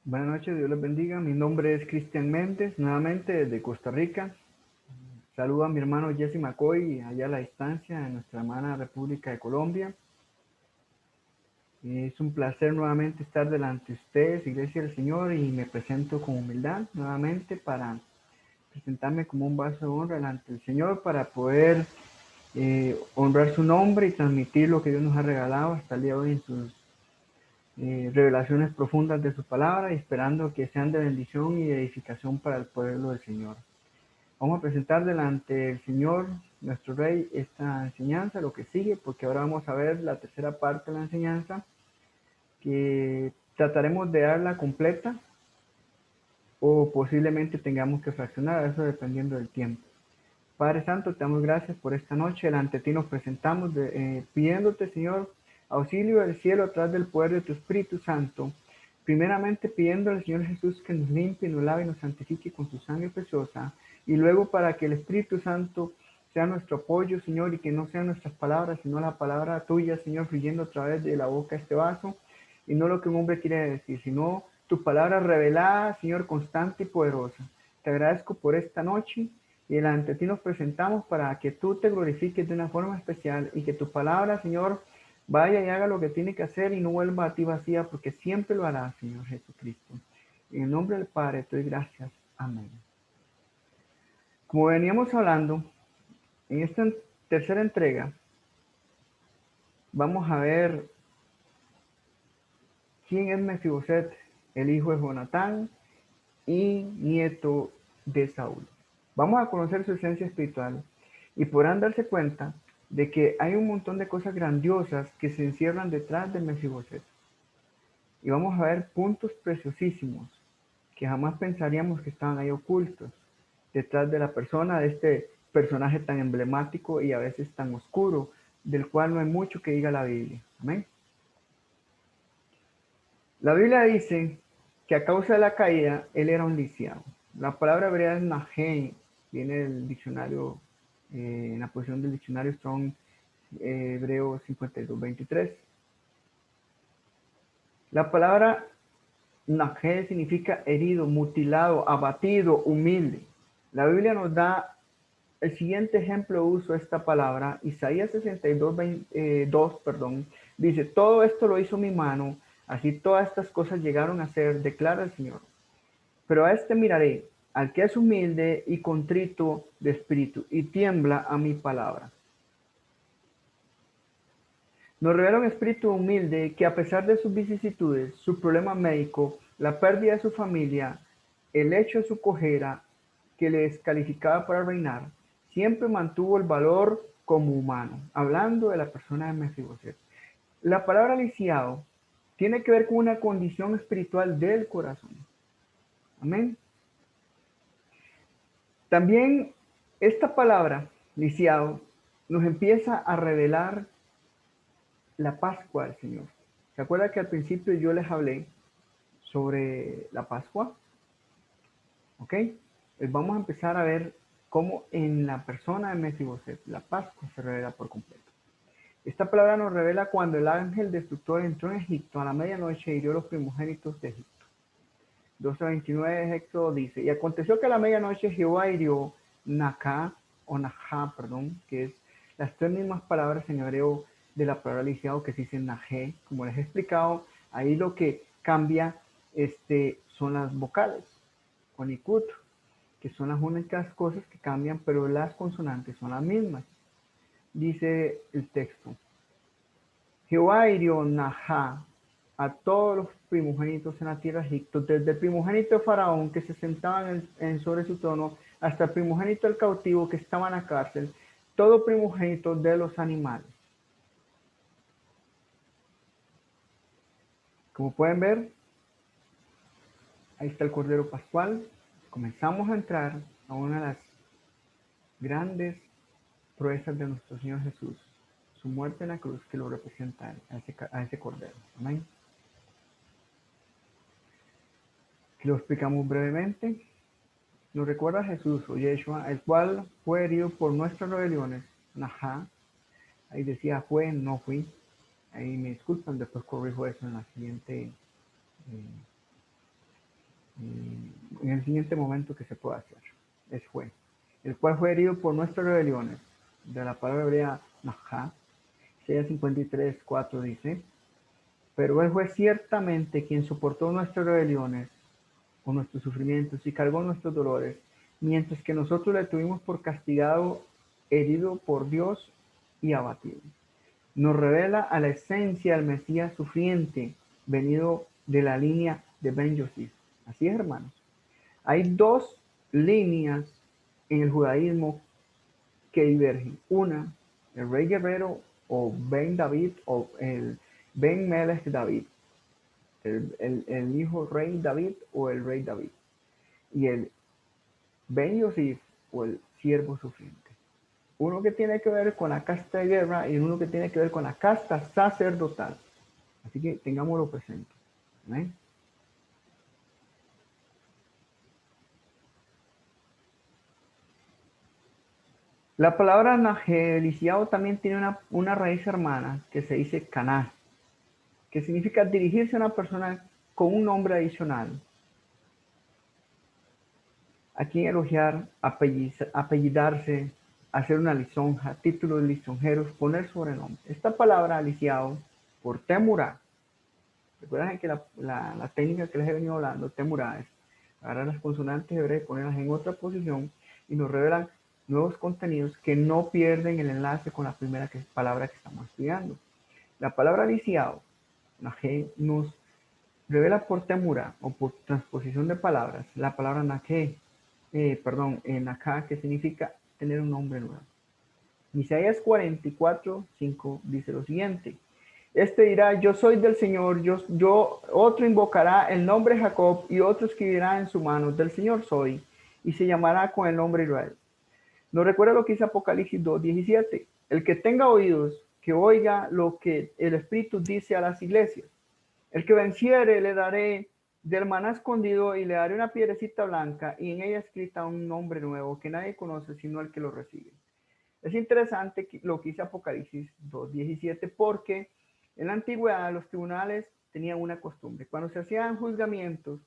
Buenas noches, Dios les bendiga. Mi nombre es Cristian Méndez, nuevamente desde Costa Rica. Saludo a mi hermano Jesse McCoy, allá a la distancia, en nuestra hermana República de Colombia. Es un placer nuevamente estar delante de ustedes, Iglesia del Señor, y me presento con humildad nuevamente para presentarme como un vaso de honra delante del Señor para poder honrar su nombre y transmitir lo que Dios nos ha regalado hasta el día de hoy en sus revelaciones profundas de su palabra y esperando que sean de bendición y de edificación para el pueblo del Señor. Vamos a presentar delante del Señor, nuestro Rey, esta enseñanza, lo que sigue, porque ahora vamos a ver la tercera parte de la enseñanza, que trataremos de darla completa o posiblemente tengamos que fraccionar, eso dependiendo del tiempo. Padre Santo, te damos gracias por esta noche. Delante de ti nos presentamos pidiéndote, Señor, auxilio del cielo a través del poder de tu Espíritu Santo. Primeramente pidiendo al Señor Jesús que nos limpie, nos lave y nos santifique con su sangre preciosa. Y luego para que el Espíritu Santo sea nuestro apoyo, Señor, y que no sean nuestras palabras, sino la palabra tuya, Señor, fluyendo a través de la boca de este vaso. Y no lo que un hombre quiere decir, sino tu palabra revelada, Señor, constante y poderosa. Te agradezco por esta noche y delante de ti nos presentamos para que tú te glorifiques de una forma especial y que tu palabra, Señor, vaya y haga lo que tiene que hacer y no vuelva a ti vacía, porque siempre lo hará, Señor Jesucristo. En el nombre del Padre te doy gracias. Amén. Como veníamos hablando, en esta tercera entrega vamos a ver quién es Mefiboset, el hijo de Jonatán y nieto de Saúl. Vamos a conocer su esencia espiritual y podrán darse cuenta de que hay un montón de cosas grandiosas que se encierran detrás de Mefiboset. Y vamos a ver puntos preciosísimos que jamás pensaríamos que estaban ahí ocultos detrás de la persona, de este personaje tan emblemático y a veces tan oscuro, del cual no hay mucho que diga la Biblia. Amén. La Biblia dice que a causa de la caída, él era un lisiado. La palabra hebrea es Nahé, viene del diccionario, en la posición del diccionario Strong hebreo 52:23. La palabra Nahé significa herido, mutilado, abatido, humilde. La Biblia nos da el siguiente ejemplo de uso de esta palabra. Isaías 62:2, dice, todo esto lo hizo mi mano, así todas estas cosas llegaron a ser, declara el Señor. Pero a este miraré, al que es humilde y contrito de espíritu, y tiembla a mi palabra. Nos revela un espíritu humilde que a pesar de sus vicisitudes, su problema médico, la pérdida de su familia, el hecho de su cojera que le descalificaba para reinar, siempre mantuvo el valor como humano, hablando de la persona de Mefiboset. La palabra lisiado tiene que ver con una condición espiritual del corazón. Amén. También esta palabra, lisiado, nos empieza a revelar la Pascua del Señor. ¿Se acuerda que al principio yo les hablé sobre la Pascua? ¿Ok? Pues vamos a empezar a ver cómo en la persona de Mefiboset la Pascua se revela por completo. Esta palabra nos revela cuando el ángel destructor entró en Egipto a la medianoche y hirió los primogénitos de Egipto. 12:29 de Éxodo dice, y aconteció que a la medianoche Jehová hirió Nacá, o Najá, perdón, que es las tres mismas palabras en hebreo de la palabra lisiado que se dice Najé. Como les he explicado, ahí lo que cambia son las vocales, con Ikut, que son las únicas cosas que cambian, pero las consonantes son las mismas. Dice el texto, Jehová hirió Najá a todos los primogénitos en la tierra de Egipto, desde el primogénito de Faraón que se sentaba sobre su trono, hasta el primogénito del cautivo que estaba en la cárcel, todo primogénito de los animales. Como pueden ver, ahí está el Cordero Pascual. Comenzamos a entrar a una de las grandes proezas de nuestro Señor Jesús, su muerte en la cruz que lo representa a ese Cordero. Amén. Que lo explicamos brevemente. Nos recuerda a Jesús o Yeshua, el cual fue herido por nuestras rebeliones. Najá. Ahí decía fue, no fui. Ahí me disculpan, después corrijo eso en la siguiente en el siguiente momento que se pueda hacer. Es fue, el cual fue herido por nuestras rebeliones. De la palabra hebrea Najá, Isaías 53:4 dice, pero él fue ciertamente quien soportó nuestras rebeliones o nuestros sufrimientos y cargó nuestros dolores, mientras que nosotros le tuvimos por castigado, herido por Dios y abatido. Nos revela a la esencia del Mesías sufriente, venido de la línea de Ben Yosif. Así es, hermanos. Hay dos líneas en el judaísmo que divergen. Una, el rey guerrero o Ben David o el Ben Melech David, el hijo rey David o el rey David. Y el Ben Yosif o el siervo sufriente. Uno que tiene que ver con la casta de guerra y uno que tiene que ver con la casta sacerdotal. Así que tengámoslo presente. ¿Amén? La palabra nageliciado también tiene una raíz hermana que se dice caná, que significa dirigirse a una persona con un nombre adicional. Aquí elogiar, apellidarse, hacer una lisonja, títulos lisonjeros, poner sobrenombre. Esta palabra aliciado por temurá. Recuerden que la técnica que les he venido hablando, temurá, es agarrar las consonantes hebreas y ponerlas en otra posición y nos revelan nuevos contenidos que no pierden el enlace con la primera palabra que estamos estudiando. La palabra lisiado, la G, nos revela por temura o por transposición de palabras la palabra naké, naká, que significa tener un nombre nuevo. Isaías 44:5 dice lo siguiente: este dirá, yo soy del Señor, otro invocará el nombre de Jacob y otro escribirá en su mano, del Señor soy, y se llamará con el nombre Israel. Nos recuerda lo que dice Apocalipsis 2:17. El que tenga oídos, que oiga lo que el Espíritu dice a las iglesias. El que venciere le daré del maná escondido y le daré una piedrecita blanca y en ella escrita un nombre nuevo que nadie conoce sino el que lo recibe. Es interesante lo que dice Apocalipsis 2:17 porque en la antigüedad los tribunales tenían una costumbre. Cuando se hacían juzgamientos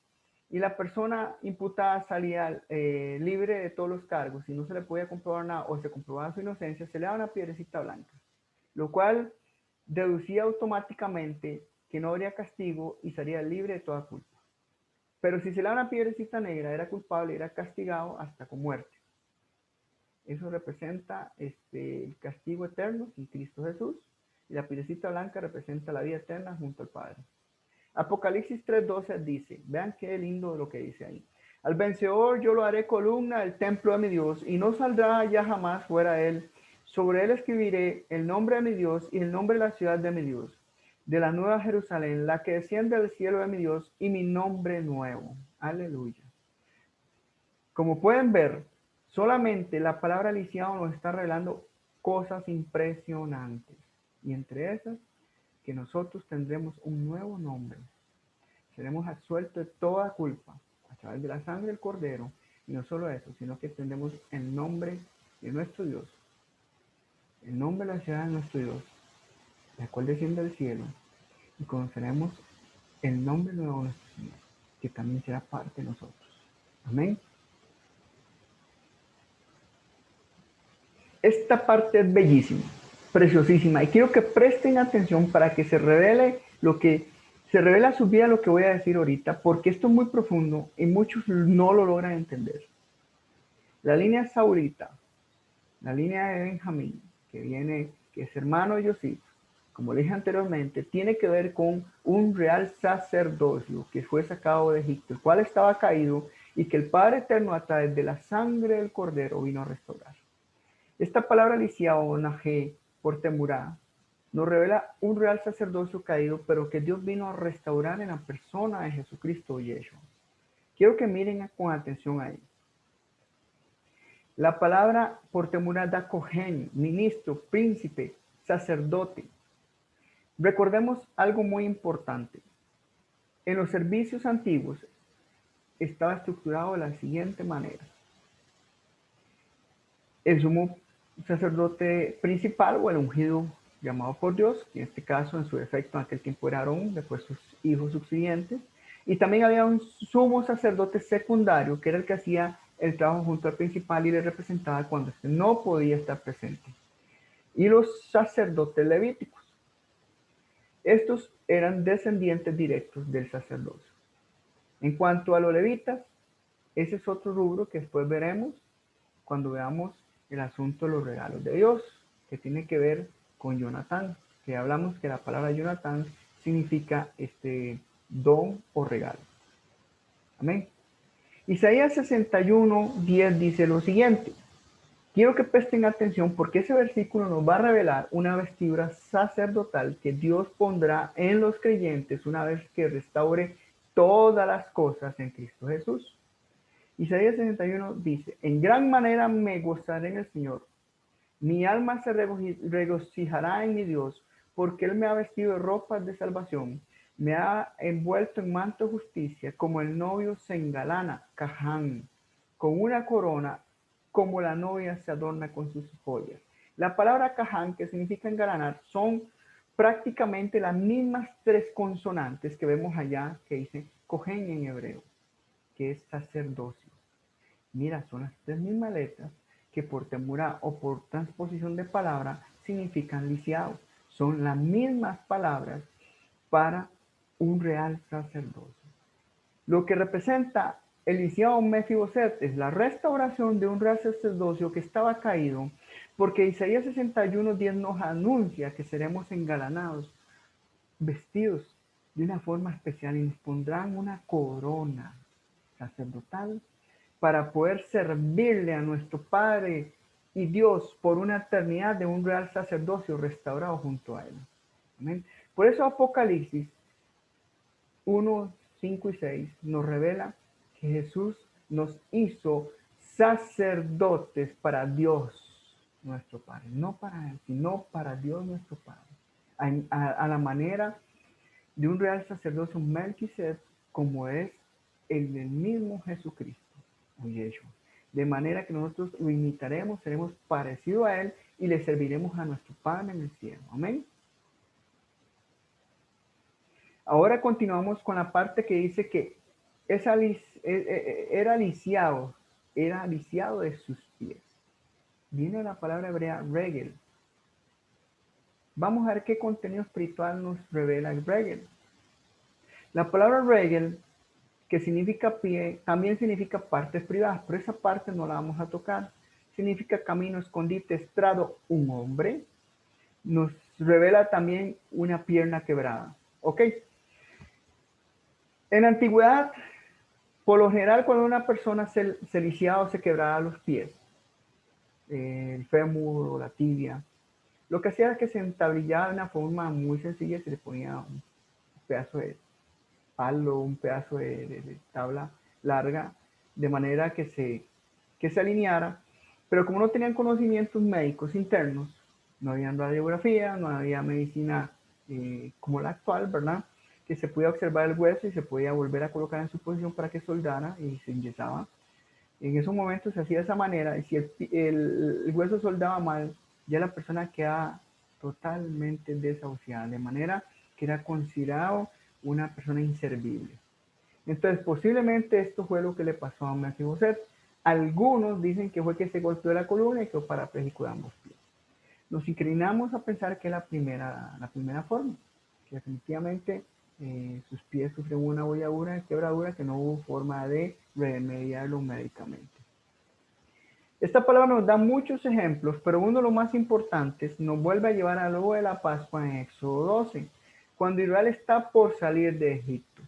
y la persona imputada salía libre de todos los cargos y no se le podía comprobar nada o se comprobaba su inocencia, se le daba una piedrecita blanca, lo cual deducía automáticamente que no habría castigo y sería libre de toda culpa. Pero si se le daba una piedrecita negra, era culpable, era castigado hasta con muerte. Eso representa el castigo eterno en Cristo Jesús y la piedrecita blanca representa la vida eterna junto al Padre. Apocalipsis 3:12 dice, vean qué lindo lo que dice ahí. Al vencedor yo lo haré columna del templo de mi Dios y no saldrá ya jamás fuera de él. Sobre él escribiré el nombre de mi Dios y el nombre de la ciudad de mi Dios, de la nueva Jerusalén, la que desciende del cielo de mi Dios y mi nombre nuevo. Aleluya. Como pueden ver, solamente la palabra lisiado nos está revelando cosas impresionantes. Y entre esas, que nosotros tendremos un nuevo nombre. Seremos absueltos de toda culpa a través de la sangre del Cordero. Y no solo eso, sino que tendremos el nombre de nuestro Dios, el nombre de la ciudad de nuestro Dios, la cual desciende del cielo. Y conoceremos el nombre nuevo de nuestro Señor, que también será parte de nosotros. Amén. Esta parte es bellísima, preciosísima, y quiero que presten atención para que se revele lo que se revela a su vida lo que voy a decir ahorita, porque esto es muy profundo y muchos no lo logran entender. La línea saurita, la línea de Benjamín, que es hermano de José, como le dije anteriormente, tiene que ver con un real sacerdocio que fue sacado de Egipto, el cual estaba caído y que el Padre Eterno a través de la sangre del Cordero vino a restaurar. Esta palabra lisiado o najé por temurá nos revela un real sacerdocio caído, pero que Dios vino a restaurar en la persona de Jesucristo Yeshua. Quiero que miren con atención ahí. La palabra por temurá da cohen, ministro, príncipe, sacerdote. Recordemos algo muy importante. En los servicios antiguos estaba estructurado de la siguiente manera. El sumo sacerdote principal o el ungido llamado por Dios, en este caso en su defecto en aquel tiempo era Aarón, después sus hijos subsiguientes, Y también había un sumo sacerdote secundario, que era el que hacía el trabajo junto al principal y le representaba cuando este no podía estar presente. Y los sacerdotes levíticos. Estos eran descendientes directos del sacerdocio. En cuanto a los levitas, ese es otro rubro que después veremos cuando veamos el asunto de los regalos de Dios, que tiene que ver con Jonatán, que hablamos que la palabra Jonatán significa don o regalo. Amén. Isaías 61:10 dice lo siguiente. Quiero que presten atención porque ese versículo nos va a revelar una vestidura sacerdotal que Dios pondrá en los creyentes una vez que restaure todas las cosas en Cristo Jesús. Isaías 61 dice, en gran manera me gozaré en el Señor. Mi alma se regocijará en mi Dios, porque Él me ha vestido de ropas de salvación, me ha envuelto en manto de justicia, como el novio se engalana, caján, con una corona, como la novia se adorna con sus joyas. La palabra caján, que significa engalanar, son prácticamente las mismas tres consonantes que vemos allá, que dice cohen en hebreo, que es sacerdocio. Mira, son las tres mismas letras que por temura o por transposición de palabra significan lisiado. Son las mismas palabras para un real sacerdocio. Lo que representa el lisiado Mefiboset es la restauración de un real sacerdocio que estaba caído, porque Isaías 61:10 nos anuncia que seremos engalanados, vestidos de una forma especial y nos pondrán una corona sacerdotal para poder servirle a nuestro Padre y Dios por una eternidad de un real sacerdocio restaurado junto a Él. Amén. Por eso Apocalipsis 1, 5 y 6 nos revela que Jesús nos hizo sacerdotes para Dios nuestro Padre, no para Él, sino para Dios nuestro Padre, a la manera de un real sacerdocio Melquisedec, como es el del mismo Jesucristo, o Yeshua. De manera que nosotros lo imitaremos, seremos parecidos a Él y le serviremos a nuestro Padre en el cielo. Amén. Ahora continuamos con la parte que dice que era lisiado de sus pies. Viene la palabra hebrea regel. Vamos a ver qué contenido espiritual nos revela el regel. La palabra regel, que significa pie, también significa partes privadas, pero esa parte no la vamos a tocar. Significa camino, escondite, estrado, un hombre. Nos revela también una pierna quebrada. ¿Ok? En la antigüedad, por lo general, cuando una persona se lisiaba o se quebraba los pies, el fémur o la tibia, lo que hacía es que se entablillaba de una forma muy sencilla y se le ponía un pedazo de palo, un pedazo de tabla larga, de manera que se alineara, pero como no tenían conocimientos médicos internos, no había radiografía, no había medicina como la actual, ¿verdad? Que se podía observar el hueso y se podía volver a colocar en su posición para que soldara y se enyesaba. En esos momentos se hacía de esa manera y si el hueso soldaba mal, ya la persona quedaba totalmente desahuciada, de manera que era considerado una persona inservible. Entonces, posiblemente esto fue lo que le pasó a Mefiboset. Algunos dicen que fue que se golpeó la columna y quedó parapléjico de ambos pies. Nos inclinamos a pensar que es la primera forma, que definitivamente sus pies sufrieron una quebradura que no hubo forma de remediarlo médicamente. Esta palabra nos da muchos ejemplos, pero uno de los más importantes nos vuelve a llevar a luego de la Pascua en Éxodo 12, cuando Israel está por salir de Egipto.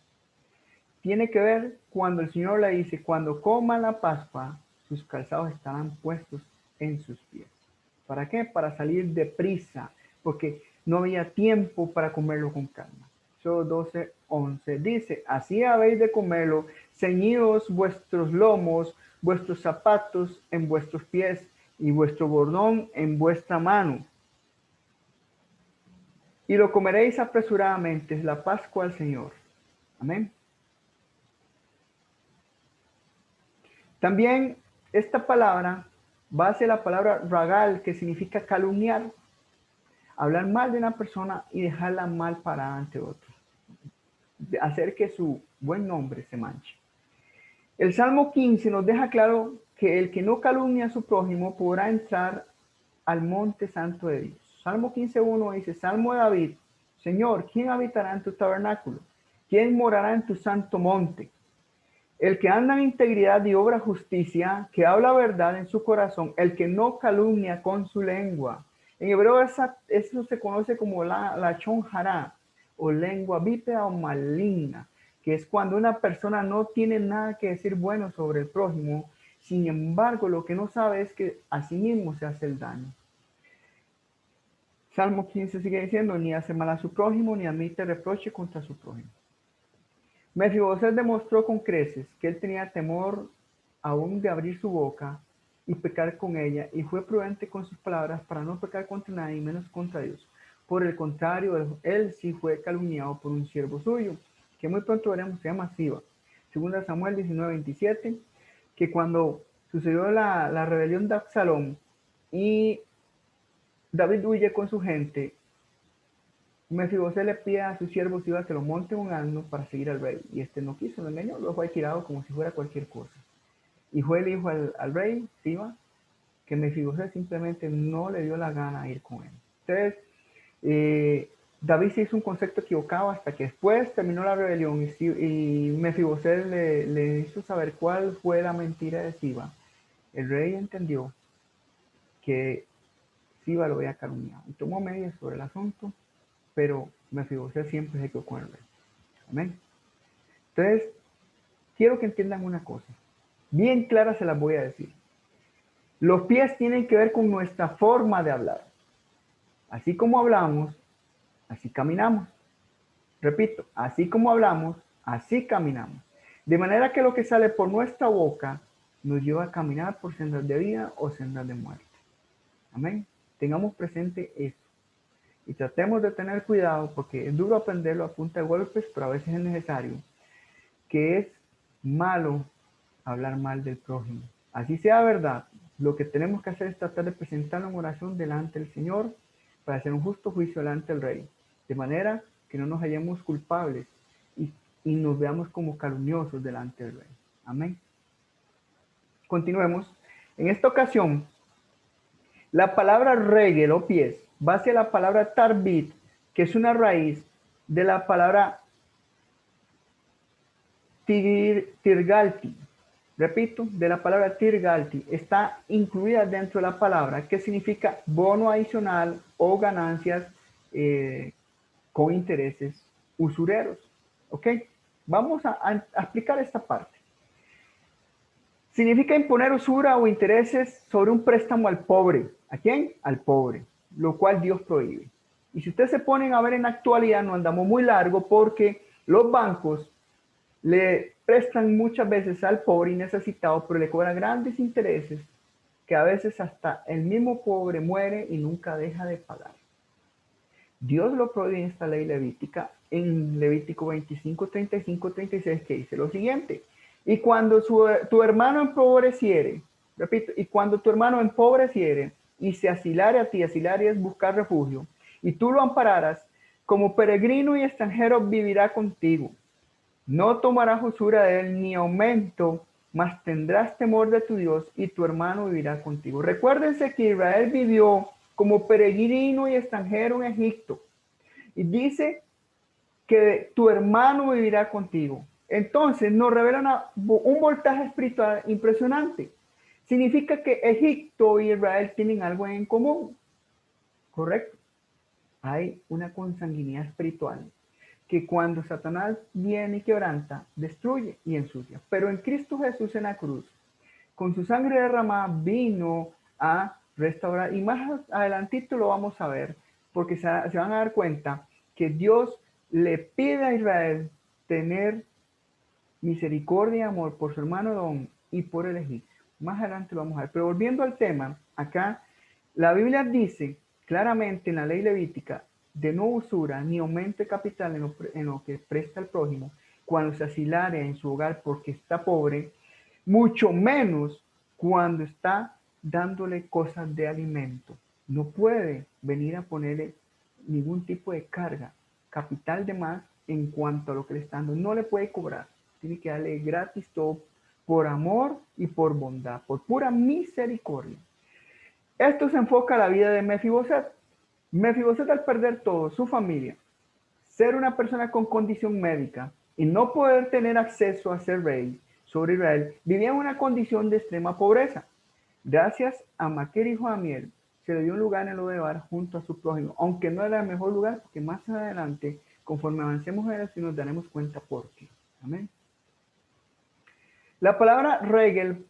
Tiene que ver cuando el Señor le dice, cuando coman la Pascua, sus calzados estarán puestos en sus pies. ¿Para qué? Para salir deprisa, porque no había tiempo para comerlo con calma. Éxodo 12, 11 dice, así habéis de comerlo, ceñidos vuestros lomos, vuestros zapatos en vuestros pies y vuestro bordón en vuestra mano. Y lo comeréis apresuradamente, es la Pascua al Señor. Amén. También esta palabra va a ser la palabra ragal, que significa calumniar, hablar mal de una persona y dejarla mal parada ante otros. de hacer que su buen nombre se manche. El Salmo 15 nos deja claro que el que no calumnia a su prójimo podrá entrar al monte santo de Dios. Salmo 15:1 dice, Salmo de David, Señor, ¿quién habitará en tu tabernáculo? ¿Quién morará en tu santo monte? El que anda en integridad y obra justicia, que habla verdad en su corazón, el que no calumnia con su lengua. En hebreo eso se conoce como la chonjara, o lengua bípeda o maligna, que es cuando una persona no tiene nada que decir bueno sobre el prójimo, sin embargo lo que no sabe es que a sí mismo se hace el daño. Salmo 15 sigue diciendo, ni hace mal a su prójimo, ni admite reproche contra su prójimo. Mefiboset demostró con creces que él tenía temor aún de abrir su boca y pecar con ella, y fue prudente con sus palabras para no pecar contra nadie, menos contra Dios. Por el contrario, él sí fue calumniado por un siervo suyo, que muy pronto veremos, se llama Siba. Segunda Samuel 19:27, que cuando sucedió la rebelión de Absalón y David huye con su gente, Mefiboset le pide a su siervo Siba que lo monte en un asno para seguir al rey, y este no quiso, lo engañó, lo fue tirado como si fuera cualquier cosa. Y fue el hijo al rey, Siba, que Mefiboset simplemente no le dio la gana ir con él. Entonces, David se hizo un concepto equivocado hasta que después terminó la rebelión y Mefiboset le hizo saber cuál fue la mentira de Siba. El rey entendió que Siba lo había calumniado y tomó medidas sobre el asunto, pero Mefiboset siempre se quedó con el rey. Amén. Entonces, quiero que entiendan una cosa. Bien clara se las voy a decir. Los pies tienen que ver con nuestra forma de hablar. Así como hablamos, así caminamos. Repito, así como hablamos, así caminamos. De manera que lo que sale por nuestra boca nos lleva a caminar por sendas de vida o sendas de muerte. Amén. Tengamos presente eso. Y tratemos de tener cuidado porque es duro aprenderlo a punta de golpes, pero a veces es necesario. Que es malo hablar mal del prójimo. Así sea verdad, lo que tenemos que hacer es tratar de presentarlo en oración delante del Señor para hacer un justo juicio delante del Rey, de manera que no nos hallemos culpables y nos veamos como calumniosos delante del Rey. Amén. Continuemos. En esta ocasión, la palabra regel o pies va hacia la palabra tarbit, que es una raíz de la palabra tirgalti. Repito, de la palabra tirgalti, está incluida dentro de la palabra que significa bono adicional o ganancias con intereses usureros. ¿Ok? Vamos a explicar esta parte. Significa imponer usura o intereses sobre un préstamo al pobre. ¿A quién? Al pobre, lo cual Dios prohíbe. Y si ustedes se ponen a ver en la actualidad, no andamos muy largo porque los bancos le prestan muchas veces al pobre y necesitado, pero le cobran grandes intereses que a veces hasta el mismo pobre muere y nunca deja de pagar. Dios lo prohíbe en esta ley levítica, en Levítico 25, 35, 36, que dice lo siguiente: y cuando tu hermano empobreciere, repito, y cuando tu hermano empobreciere y se asilare a ti, asilare es buscar refugio, y tú lo ampararas, como peregrino y extranjero vivirá contigo. No tomarás usura de él ni aumento, mas tendrás temor de tu Dios y tu hermano vivirá contigo. Recuérdense que Israel vivió como peregrino y extranjero en Egipto. Y dice que tu hermano vivirá contigo. Entonces nos revela un voltaje espiritual impresionante. Significa que Egipto y Israel tienen algo en común. ¿Correcto? Hay una consanguinidad espiritual que cuando Satanás viene y quebranta, destruye y ensucia. Pero en Cristo Jesús en la cruz, con su sangre derramada, vino a restaurar. Y más adelantito lo vamos a ver, porque se van a dar cuenta que Dios le pide a Israel tener misericordia y amor por su hermano Edom y por el egipcio. Más adelante lo vamos a ver. Pero volviendo al tema, acá la Biblia dice claramente en la ley levítica de no usura ni aumente capital en lo que presta el prójimo cuando se asilare en su hogar porque está pobre, mucho menos cuando está dándole cosas de alimento. No puede venir a ponerle ningún tipo de carga, capital de más en cuanto a lo que le está dando. No le puede cobrar. Tiene que darle gratis todo por amor y por bondad, por pura misericordia. Esto se enfoca a la vida de Mefiboset. Mefiboset, al perder todo, su familia, ser una persona con condición médica y no poder tener acceso a ser rey sobre Israel, vivía en una condición de extrema pobreza. Gracias a Maquer y Joamiel se le dio un lugar en Lodebar junto a su prójimo, aunque no era el mejor lugar, porque más adelante, conforme avancemos en eso, nos daremos cuenta por qué. Amén. La palabra regel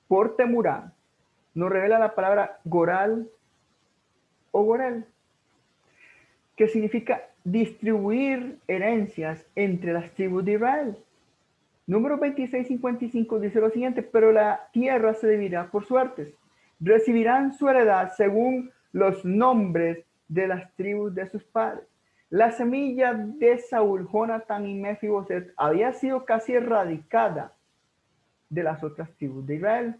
por temurá nos revela la palabra goral o gorel, que significa distribuir herencias entre las tribus de Israel. Número 26:55 dice lo siguiente: pero la tierra se dividirá por suertes. Recibirán su heredad según los nombres de las tribus de sus padres. La semilla de Saúl, Jonatán y Mefiboset había sido casi erradicada de las otras tribus de Israel.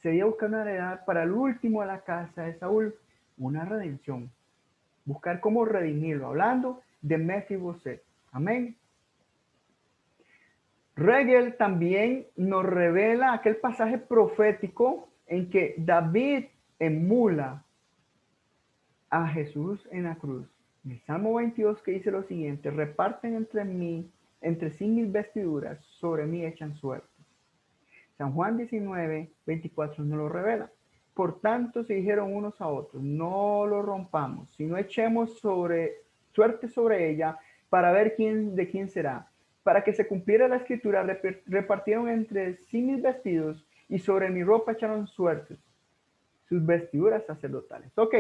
Se debía buscar una heredad para el último de la casa de Saúl, una redención. Buscar cómo redimirlo, hablando de Mefiboset. Amén. Regel también nos revela aquel pasaje profético en que David emula a Jesús en la cruz. En el Salmo 22, que dice lo siguiente: reparten entre sí mis vestiduras, sobre mí echan suerte. San Juan 19:24 nos lo revela. Por tanto se dijeron unos a otros: no lo rompamos, sino echemos suerte sobre ella, para ver de quién será. Para que se cumpliera la escritura, repartieron entre sí mis vestidos, y sobre mi ropa echaron suertes, sus vestiduras sacerdotales. Ok,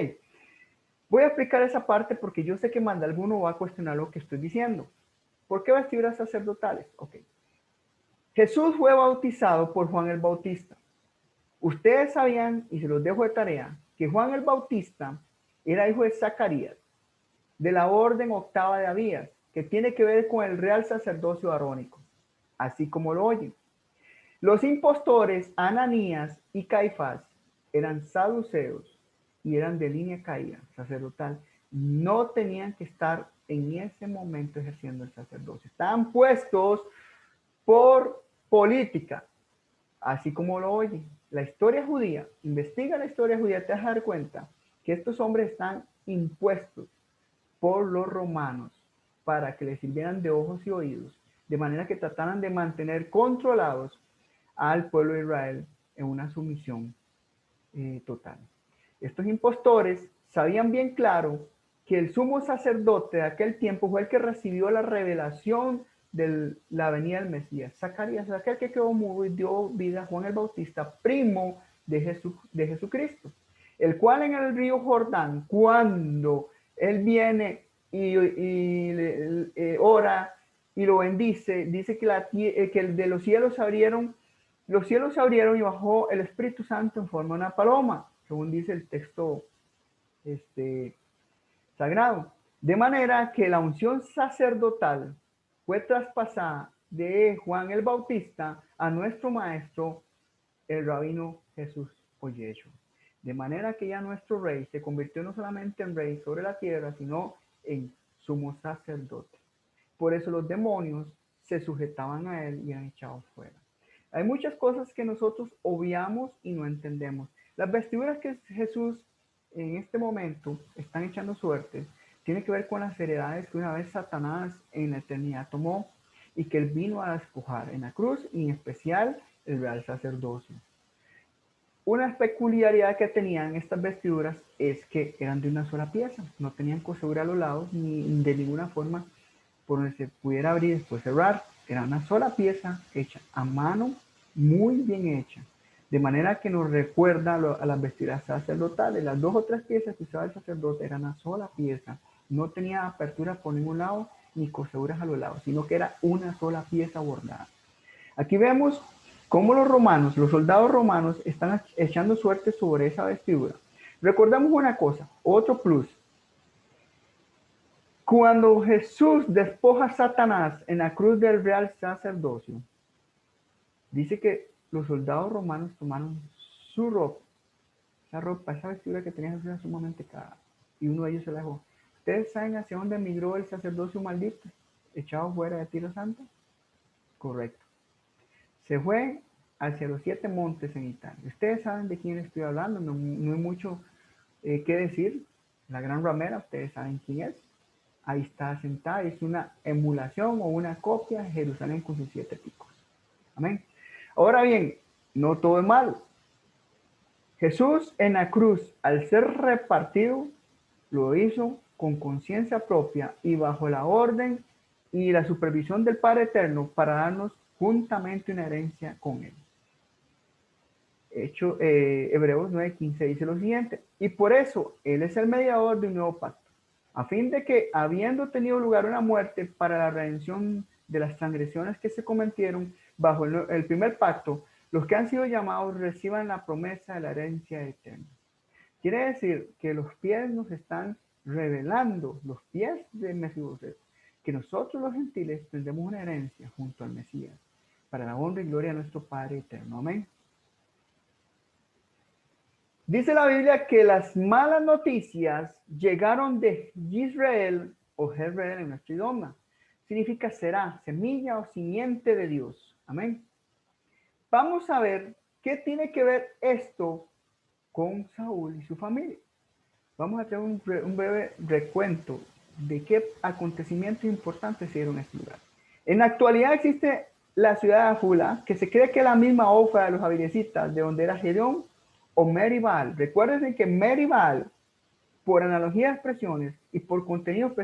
voy a explicar esa parte porque yo sé que más de alguno va a cuestionar lo que estoy diciendo. ¿Por qué vestiduras sacerdotales? Ok. Jesús fue bautizado por Juan el Bautista. Ustedes sabían, y se los dejo de tarea, que Juan el Bautista era hijo de Zacarías, de la orden octava de Abías, que tiene que ver con el real sacerdocio arónico, así como lo oyen. Los impostores Ananías y Caifás eran saduceos y eran de línea caída sacerdotal. No tenían que estar en ese momento ejerciendo el sacerdocio. Estaban puestos por política, así como lo oye. La historia judía, investiga la historia judía, te vas a dar cuenta que estos hombres están impuestos por los romanos para que les sirvieran de ojos y oídos, de manera que trataran de mantener controlados al pueblo de Israel en una sumisión total. Estos impostores sabían bien claro que el sumo sacerdote de aquel tiempo fue el que recibió la revelación de la venida del Mesías. Zacarías, aquel que quedó mudo y dio vida a Juan el Bautista, primo de Jesucristo, el cual en el río Jordán, cuando él viene y ora y lo bendice, dice que de los cielos se abrieron y bajó el Espíritu Santo en forma de una paloma, según dice el texto sagrado. De manera que la unción sacerdotal fue traspasada de Juan el Bautista a nuestro maestro, el rabino Jesús o Yeshua. De manera que ya nuestro rey se convirtió no solamente en rey sobre la tierra, sino en sumo sacerdote. Por eso los demonios se sujetaban a él y eran echados fuera. Hay muchas cosas que nosotros obviamos y no entendemos. Las vestiduras que Jesús en este momento están echando suerte tiene que ver con las heredades que una vez Satanás en la eternidad tomó y que él vino a despojar en la cruz, y en especial el real sacerdocio. Una peculiaridad que tenían estas vestiduras es que eran de una sola pieza, no tenían costura a los lados ni de ninguna forma por donde se pudiera abrir y después cerrar. Era una sola pieza hecha a mano, muy bien hecha, de manera que nos recuerda a las vestiduras sacerdotales. Las 2 o 3 piezas que usaba el sacerdote eran una sola pieza, no tenía apertura por ningún lado ni costuras a los lados, sino que era una sola pieza bordada. Aquí vemos cómo los soldados romanos, están echando suerte sobre esa vestidura. Recordamos una cosa, otro plus. Cuando Jesús despoja a Satanás en la cruz del real sacerdocio, dice que los soldados romanos tomaron su ropa, esa vestidura que tenía Jesús era sumamente cara, y uno de ellos se la dejó. Ustedes saben hacia dónde emigró el sacerdocio maldito, echado fuera de Tiro Santo? Correcto. Se fue hacia los 7 montes en Italia. Ustedes saben de quién estoy hablando, no hay mucho que decir. La gran ramera, ustedes saben quién es. Ahí está sentada, es una emulación o una copia de Jerusalén con sus 7 picos. Amén. Ahora bien, no todo es malo. Jesús en la cruz, al ser repartido, lo hizo con conciencia propia y bajo la orden y la supervisión del Padre Eterno para darnos juntamente una herencia con Él. Hebreos 9:15 dice lo siguiente: y por eso Él es el mediador de un nuevo pacto, a fin de que, habiendo tenido lugar una muerte para la redención de las transgresiones que se cometieron bajo el primer pacto, los que han sido llamados reciban la promesa de la herencia eterna. Quiere decir que los pies nos están revelando, los pies de Mefiboset, que nosotros los gentiles tendremos una herencia junto al Mesías, para la honra y gloria de nuestro Padre eterno. Amén. Dice la Biblia que las malas noticias llegaron de Israel o Jezreel en nuestro idioma. Significa será, semilla o simiente de Dios. Amén. Vamos a ver qué tiene que ver esto con Saúl y su familia. Vamos a hacer un breve recuento de qué acontecimientos importantes se dieron en este lugar. En la actualidad existe la ciudad de Afula, que se cree que es la misma Ofra de los Abiesitas, de donde era Gedeón o Meribal. Recuerden que Meribal, por analogía de expresiones y por contenido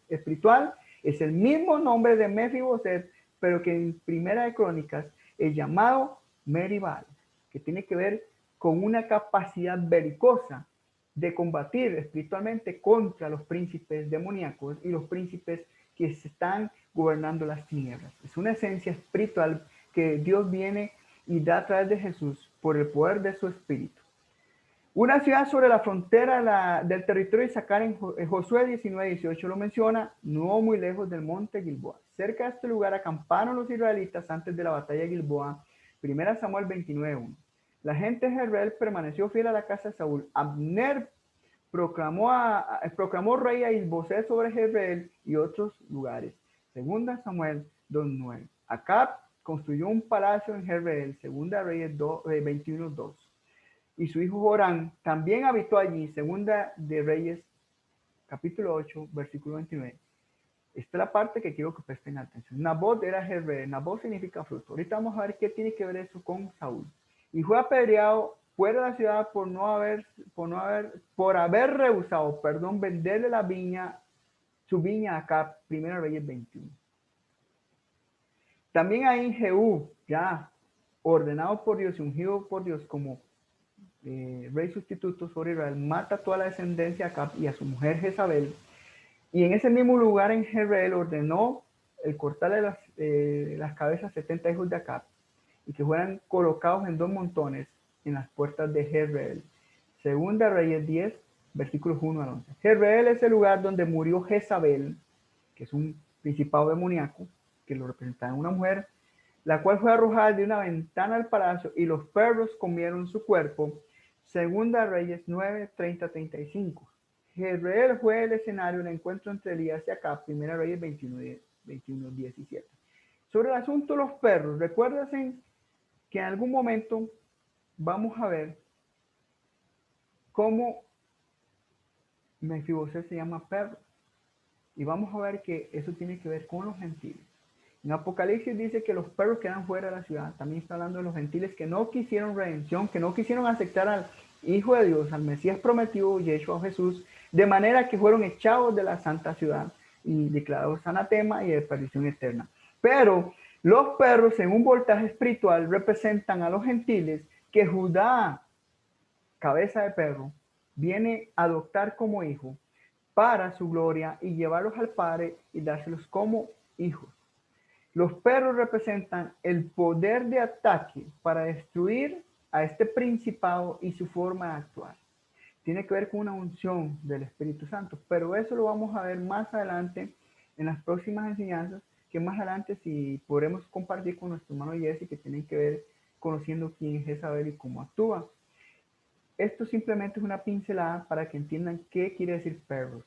espiritual, es el mismo nombre de Mefiboset, pero que en Primera de Crónicas es llamado Meribal, que tiene que ver con una capacidad belicosa de combatir espiritualmente contra los príncipes demoníacos y los príncipes que se están gobernando las tinieblas. Es una esencia espiritual que Dios viene y da a través de Jesús por el poder de su espíritu. Una ciudad sobre la frontera del territorio de Isaacar, en Josué 19:18 lo menciona, no muy lejos del monte Gilboa. Cerca de este lugar acamparon los israelitas antes de la batalla de Gilboa. 1 Samuel 29:1. La gente de Jezreel permaneció fiel a la casa de Saúl. Abner proclamó rey a Isboset sobre Jezreel y otros lugares. 2 Samuel 2:9. Acab construyó un palacio en Jezreel. 2 Reyes 21:2. Y su hijo Joram también habitó allí. 2 de Reyes, capítulo 8, versículo 29. Esta es la parte que quiero que presten atención. Nabot era Jezreel. Nabot significa fruto. Ahorita vamos a ver qué tiene que ver eso con Saúl. Y fue apedreado fuera de la ciudad por haber rehusado, venderle su viña a Acab. 1 Reyes 21. También ahí Jehú, ya ordenado por Dios y ungido por Dios como rey sustituto sobre Israel, mata a toda la descendencia de Acab y a su mujer Jezabel, y en ese mismo lugar en Jezreel ordenó el cortarle las cabezas a 70 hijos de Acab y que fueran colocados en 2 montones en las puertas de Jezreel. 2 Reyes 10, versículos 1 al 11. Jezreel es el lugar donde murió Jezabel, que es un principado demoníaco, que lo representaba en una mujer, la cual fue arrojada de una ventana al palacio y los perros comieron su cuerpo. 2 Reyes 9, 30, 35. Jezreel fue el escenario del encuentro entre Elías y Acab. 1 Reyes 21, 17. Sobre el asunto de los perros, recuérdense que en algún momento vamos a ver cómo Mefiboset se llama perro. Y vamos a ver que eso tiene que ver con los gentiles. En Apocalipsis dice que los perros quedan fuera de la ciudad. También está hablando de los gentiles que no quisieron redención, que no quisieron aceptar al Hijo de Dios, al Mesías prometido, Yeshua Jesús, de manera que fueron echados de la santa ciudad y declarados anatema y de perdición eterna. Pero los perros en un voltaje espiritual representan a los gentiles que Judá, cabeza de perro, viene a adoptar como hijo para su gloria y llevarlos al Padre y dárselos como hijos. Los perros representan el poder de ataque para destruir a este principado y su forma de actuar. Tiene que ver con una unción del Espíritu Santo, pero eso lo vamos a ver más adelante en las próximas enseñanzas, que más adelante si podremos compartir con nuestro hermano Jesse, que tienen que ver conociendo quién es Jezabel y cómo actúa. Esto simplemente es una pincelada para que entiendan qué quiere decir perros.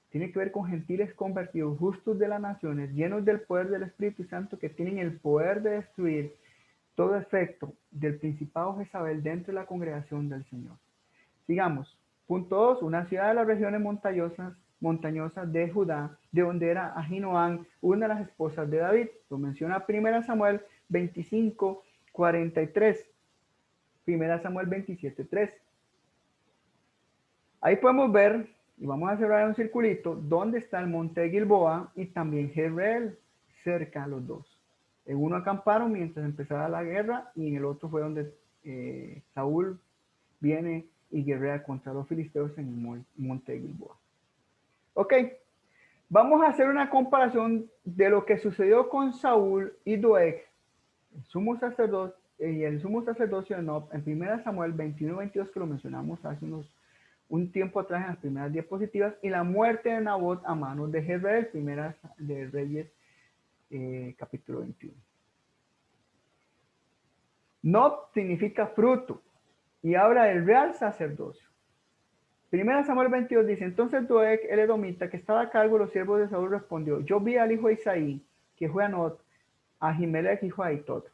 Tiene que ver con gentiles convertidos, justos de las naciones, llenos del poder del Espíritu Santo, que tienen el poder de destruir todo efecto del principado Jezabel dentro de la congregación del Señor. Sigamos. Punto 2. Una ciudad de las regiones montañosas de Judá, de donde era Ahinoam, una de las esposas de David. Lo menciona 1 Samuel 25, 43. 1 Samuel 27, 3. Ahí podemos ver, y vamos a cerrar un circulito, dónde está el monte de Gilboa y también Jezreel, cerca los dos. En uno acamparon mientras empezaba la guerra y en el otro fue donde Saúl viene y guerrea contra los filisteos en el monte de Gilboa. Ok, vamos a hacer una comparación de lo que sucedió con Saúl y Doeg, el sumo sacerdote y el sumo sacerdocio de Nob en 1 Samuel 21-22, que lo mencionamos hace un tiempo atrás en las primeras diapositivas, y la muerte de Nabot a manos de Jezreel, primera de Reyes, capítulo 21. Nob significa fruto y habla del real sacerdocio. 1 Samuel 22 dice, entonces Doeg, el edomita, que estaba a cargo de los siervos de Saúl, respondió, yo vi al hijo de Isaí, que fue a Not, a Ahimelech, hijo de Aitot.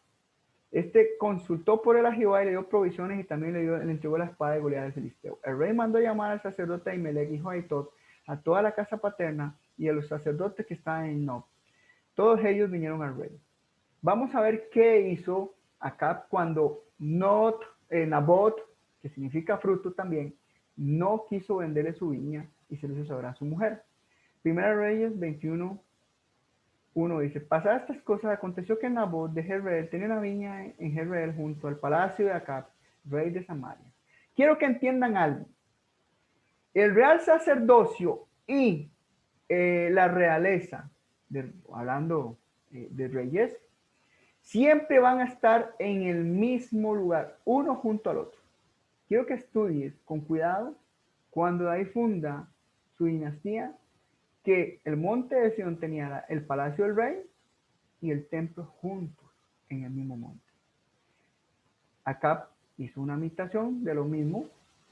Este consultó por él a Jehová y le dio provisiones y también le entregó la espada de Goliat del filisteo. El rey mandó llamar al sacerdote Ahimelech, hijo de Aitot, a toda la casa paterna y a los sacerdotes que estaban en Nob. Todos ellos vinieron al rey. Vamos a ver qué hizo Acab cuando Nabot, que significa fruto también, no quiso venderle su viña y se lo hizo saber a su mujer. Primera Reyes 21, 1 dice, pasadas estas cosas, aconteció que Nabot de Jezreel tenía una viña en Jezreel junto al palacio de Acab, rey de Samaria. Quiero que entiendan algo. El real sacerdocio y la realeza, hablando de reyes, siempre van a estar en el mismo lugar, uno junto al otro. Quiero que estudies con cuidado cuando David funda su dinastía, que el monte de Sion tenía el palacio del rey y el templo juntos en el mismo monte. Acab hizo una imitación de lo mismo,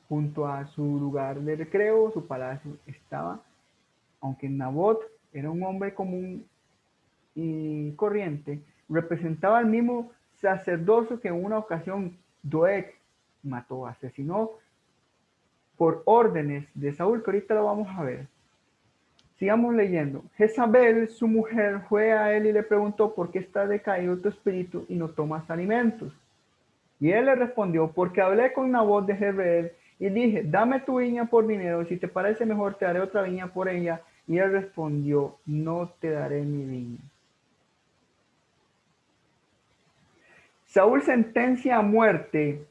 junto a su lugar de recreo, su palacio estaba, aunque Nabot era un hombre común y corriente, representaba el mismo sacerdocio que en una ocasión Doeg mató, asesinó por órdenes de Saúl, que ahorita lo vamos a ver. Sigamos leyendo. Jezabel, su mujer, fue a él y le preguntó, ¿por qué está decaído tu espíritu y no tomas alimentos? Y él le respondió, porque hablé con Nabot de Jezreel y dije, dame tu viña por dinero, si te parece mejor te daré otra viña por ella. Y él respondió, no te daré mi viña. Saúl sentencia a muerte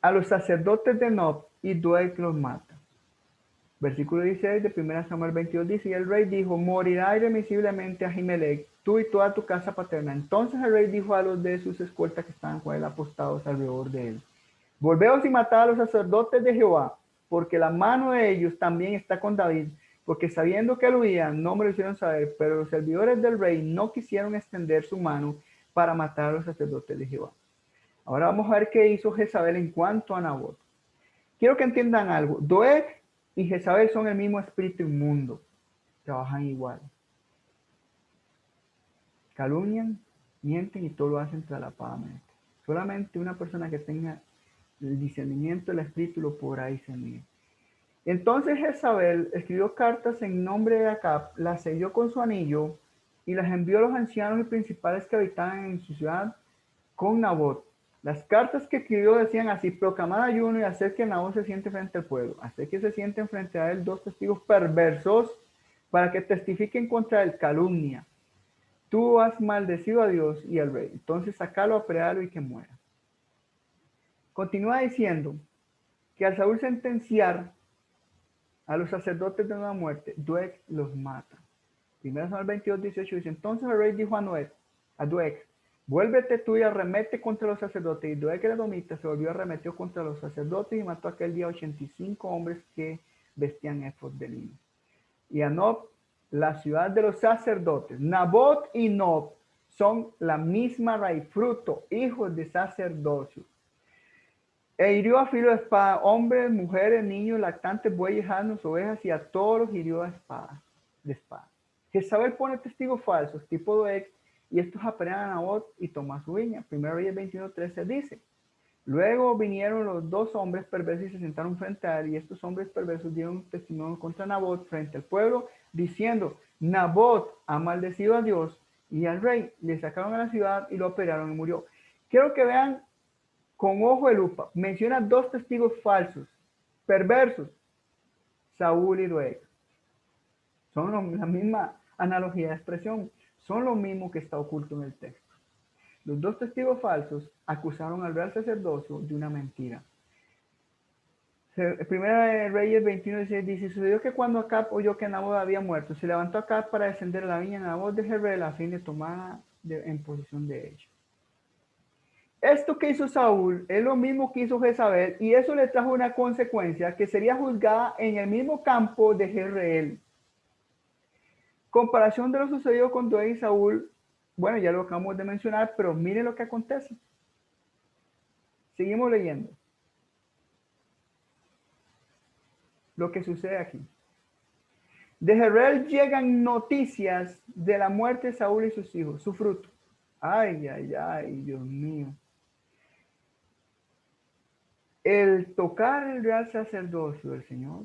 a los sacerdotes de Nob y Doeg los mata. Versículo 16 de 1 Samuel 22 dice, y el rey dijo, morirá irremisiblemente Ahimelech, tú y toda tu casa paterna. Entonces el rey dijo a los de sus escoltas que estaban con él apostados alrededor de él, volveos y matad a los sacerdotes de Jehová, porque la mano de ellos también está con David, porque sabiendo que él huía, no me lo hicieron saber, pero los servidores del rey no quisieron extender su mano para matar a los sacerdotes de Jehová. Ahora vamos a ver qué hizo Jezabel en cuanto a Nabot. Quiero que entiendan algo. Doeg y Jezabel son el mismo espíritu inmundo. Trabajan igual. Calumnian, mienten y todo lo hacen traslapadamente. Solamente una persona que tenga el discernimiento del espíritu lo podrá discernir. Entonces Jezabel escribió cartas en nombre de Acab, las selló con su anillo y las envió a los ancianos y principales que habitaban en su ciudad con Nabot. Las cartas que escribió decían así, proclamad ayuno y hacer que Nabot se siente frente al pueblo, hacer que se sienten frente a él dos testigos perversos para que testifiquen contra él calumnia. Tú has maldecido a Dios y al rey, entonces sacalo, apedréalo y que muera. Continúa diciendo que al Saúl sentenciar a los sacerdotes de una muerte, Doeg los mata. 1 Samuel 22, 18 dice, entonces el rey dijo a Doeg, vuélvete tú y arremete contra los sacerdotes. Y Doeg el edomita se volvió a arremetió contra los sacerdotes y mató aquel día 85 hombres que vestían efod de lino. Y a Nob, la ciudad de los sacerdotes. Nabot y Nob son la misma raíz, fruto, hijos de sacerdocio. E hirió a filo de espada hombres, mujeres, niños, lactantes, bueyes, asnos, ovejas, y a todos los hirió de espada. Jezabel pone testigos falsos, tipo Doeg, y estos apedrean a Nabot y toma su viña. 1 Reyes 21:13 dice: luego vinieron los dos hombres perversos y se sentaron frente a él, y estos hombres perversos dieron testimonio contra Nabot frente al pueblo, diciendo: Nabot ha maldecido a Dios y al rey. Le sacaron a la ciudad y lo apedrearon y murió. Quiero que vean con ojo de lupa. Menciona dos testigos falsos, perversos, Saúl y Doeg. Son la misma analogía de expresión, son lo mismo que está oculto en el texto. Los dos testigos falsos acusaron al real sacerdocio de una mentira. Primera Reyes 21:16 dice: sucedió que cuando Acab oyó que Nabot había muerto, se levantó Acab para descender a la viña de Nabot de Jezreel a fin de tomar en posesión de ella. Esto que hizo Saúl es lo mismo que hizo Jezabel, y eso le trajo una consecuencia que sería juzgada en el mismo campo de Jezreel. Comparación de lo sucedido con Doeg y Saúl, bueno, ya lo acabamos de mencionar, pero miren lo que acontece. Seguimos leyendo. Lo que sucede aquí. De Jezreel llegan noticias de la muerte de Saúl y sus hijos, su fruto. Ay, ay, ay, Dios mío. El tocar el real sacerdocio del Señor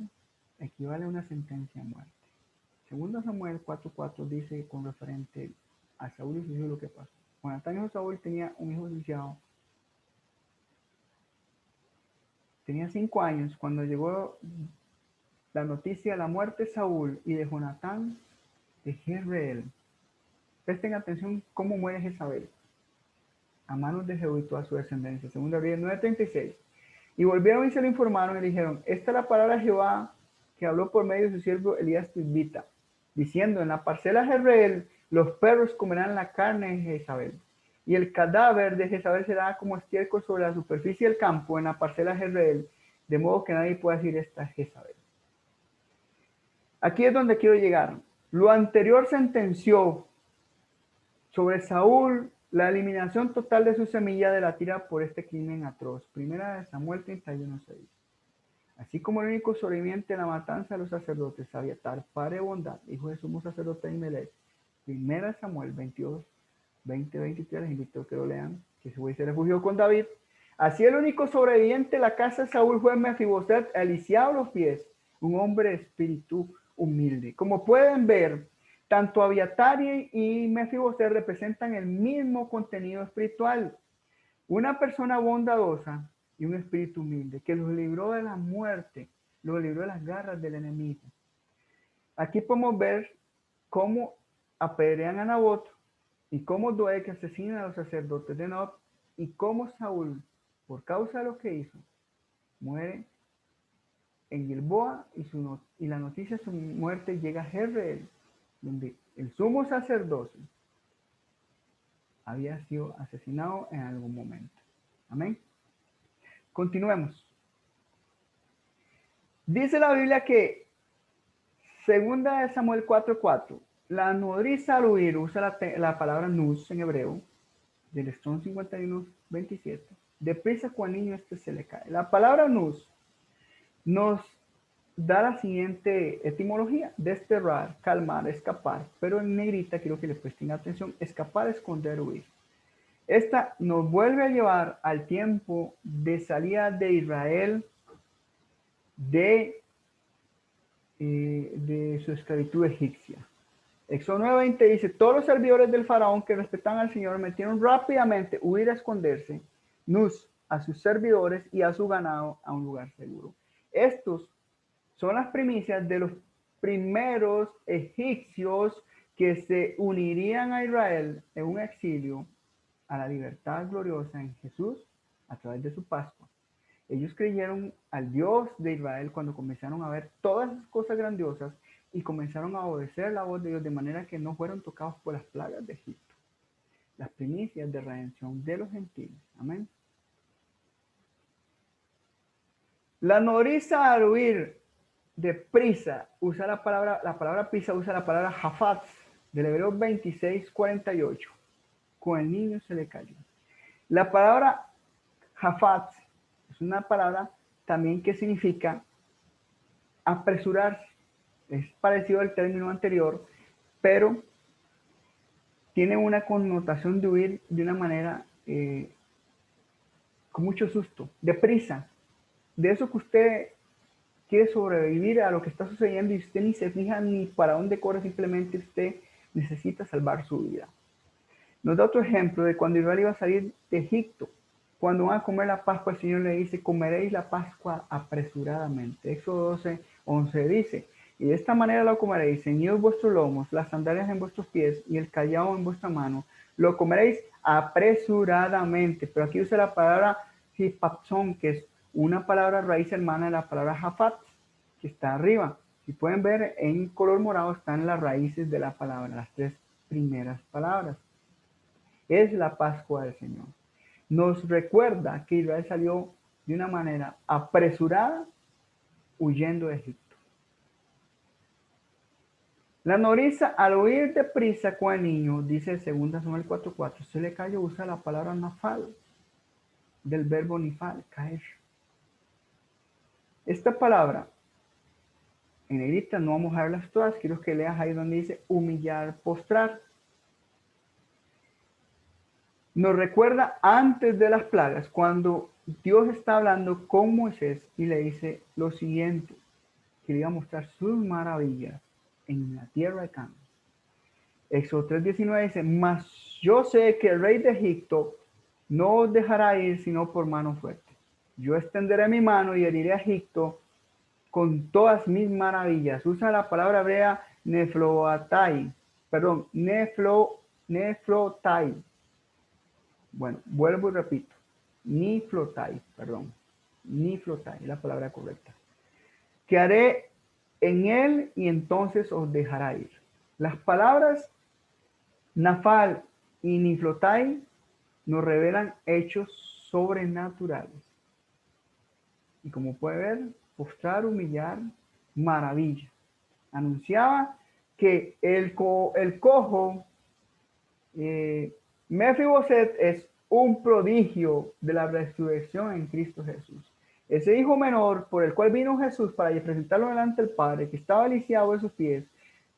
equivale a una sentencia de muerte. Segundo Samuel 4:4 dice con referente a Saúl y sus hijos lo que pasó. Jonatán, hijo de Saúl, tenía un hijo lisiado. Tenía 5 años cuando llegó la noticia de la muerte de Saúl y de Jonatán de Jezreel. Presten atención cómo muere Jezabel a manos de Jehú y toda su descendencia. Segunda Reyes 9:36. Y volvieron y se lo informaron y dijeron: esta es la palabra de Jehová que habló por medio de su siervo Elías Tisbita, diciendo: en la parcela de Jezreel los perros comerán la carne de Jezabel, y el cadáver de Jezabel será como estiércol sobre la superficie del campo en la parcela de Jezreel, de modo que nadie pueda decir: esta es Jezabel. Aquí es donde quiero llegar. Lo anterior sentenció sobre Saúl la eliminación total de su semilla de la tierra por este crimen atroz. Primera de Samuel 31:6. Así como el único sobreviviente de la matanza de los sacerdotes, Abiatar, padre de bondad, hijo de sumo sacerdote de Ahimelech. Primera de Samuel 22, 20-23, les invito a que lo lean, que ese güey se refugió con David. Así el único sobreviviente de la casa de Saúl fue Mefiboset, el lisiado a los pies, un hombre de espíritu humilde. Como pueden ver, tanto Abiatar y Mefiboset representan el mismo contenido espiritual. Una persona bondadosa y un espíritu humilde que los libró de la muerte, los libró de las garras del enemigo. Aquí podemos ver cómo apedrean a Nabot y cómo Doeg asesina a los sacerdotes de Nob y cómo Saúl, por causa de lo que hizo, muere en Gilboa y la noticia de su muerte llega a Jezreel, donde el sumo sacerdocio había sido asesinado en algún momento. Amén. Continuemos. Dice la Biblia que, segunda de Samuel 4:4, la nodriza al huir usa la palabra nus en hebreo, del Strong 51:27. Deprisa cuando al niño se le cae. La palabra nus nos da la siguiente etimología: desterrar, calmar, escapar, pero en negrita quiero que le presten atención: escapar, esconder, huir. Esta nos vuelve a llevar al tiempo de salida de Israel de su esclavitud egipcia. Éxodo 9:20 dice: todos los servidores del faraón que respetaban al Señor metieron rápidamente huir a esconderse, nus, a sus servidores y a su ganado a un lugar seguro. Estos son las primicias de los primeros egipcios que se unirían a Israel en un exilio a la libertad gloriosa en Jesús a través de su Pascua. Ellos creyeron al Dios de Israel cuando comenzaron a ver todas esas cosas grandiosas y comenzaron a obedecer la voz de Dios de manera que no fueron tocados por las plagas de Egipto. Las primicias de redención de los gentiles. Amén. La nodriza al huir de prisa usa la palabra prisa usa la palabra hafaz, del hebreo 26:48. Con el niño se le cayó. La palabra hafaz Es una palabra también que significa apresurarse. Es parecido al término anterior, pero tiene una connotación de huir de una manera con mucho susto, deprisa. De eso que usted quiere sobrevivir a lo que está sucediendo y usted ni se fija ni para dónde corre, simplemente usted necesita salvar su vida. Nos da otro ejemplo de cuando Israel iba a salir de Egipto. Cuando van a comer la Pascua, el Señor le dice, comeréis la Pascua apresuradamente. Éxodo 12:11 dice, y de esta manera lo comeréis, ceñidos vuestros lomos, las sandalias en vuestros pies y el callado en vuestra mano, lo comeréis apresuradamente. Pero aquí usa la palabra hipapson, que es una palabra raíz hermana de la palabra jafat, que está arriba. Si pueden ver, en color morado están las raíces de la palabra, las tres primeras palabras. Es la Pascua del Señor. Nos recuerda que Israel salió de una manera apresurada huyendo de Egipto. La nodriza, al huir deprisa con el niño, dice 2 Samuel 4:4, se le cayó, usa la palabra nafal, del verbo nifal, caer. Esta palabra, en negrita, no vamos a verlas todas, quiero que leas ahí donde dice humillar, postrar. Nos recuerda antes de las plagas, cuando Dios está hablando con Moisés y le dice lo siguiente, que le iba a mostrar sus maravillas en la tierra de Canaán. Éxodo 3:19 dice, mas yo sé que el rey de Egipto no os dejará ir sino por mano fuerte. Yo extenderé mi mano y heriré a Egipto con todas mis maravillas. Usa la palabra hebrea neflotai, perdón, neflotai. Bueno, vuelvo y repito, niflotai, perdón, niflotai, es la palabra correcta. Que haré en él y entonces os dejará ir. Las palabras nafal y niflotai nos revelan hechos sobrenaturales. Y como puede ver, postrar, humillar, maravilla. Anunciaba que el cojo Mefiboset es un prodigio de la resurrección en Cristo Jesús. Ese hijo menor por el cual vino Jesús para presentarlo delante del Padre, que estaba lisiado de sus pies,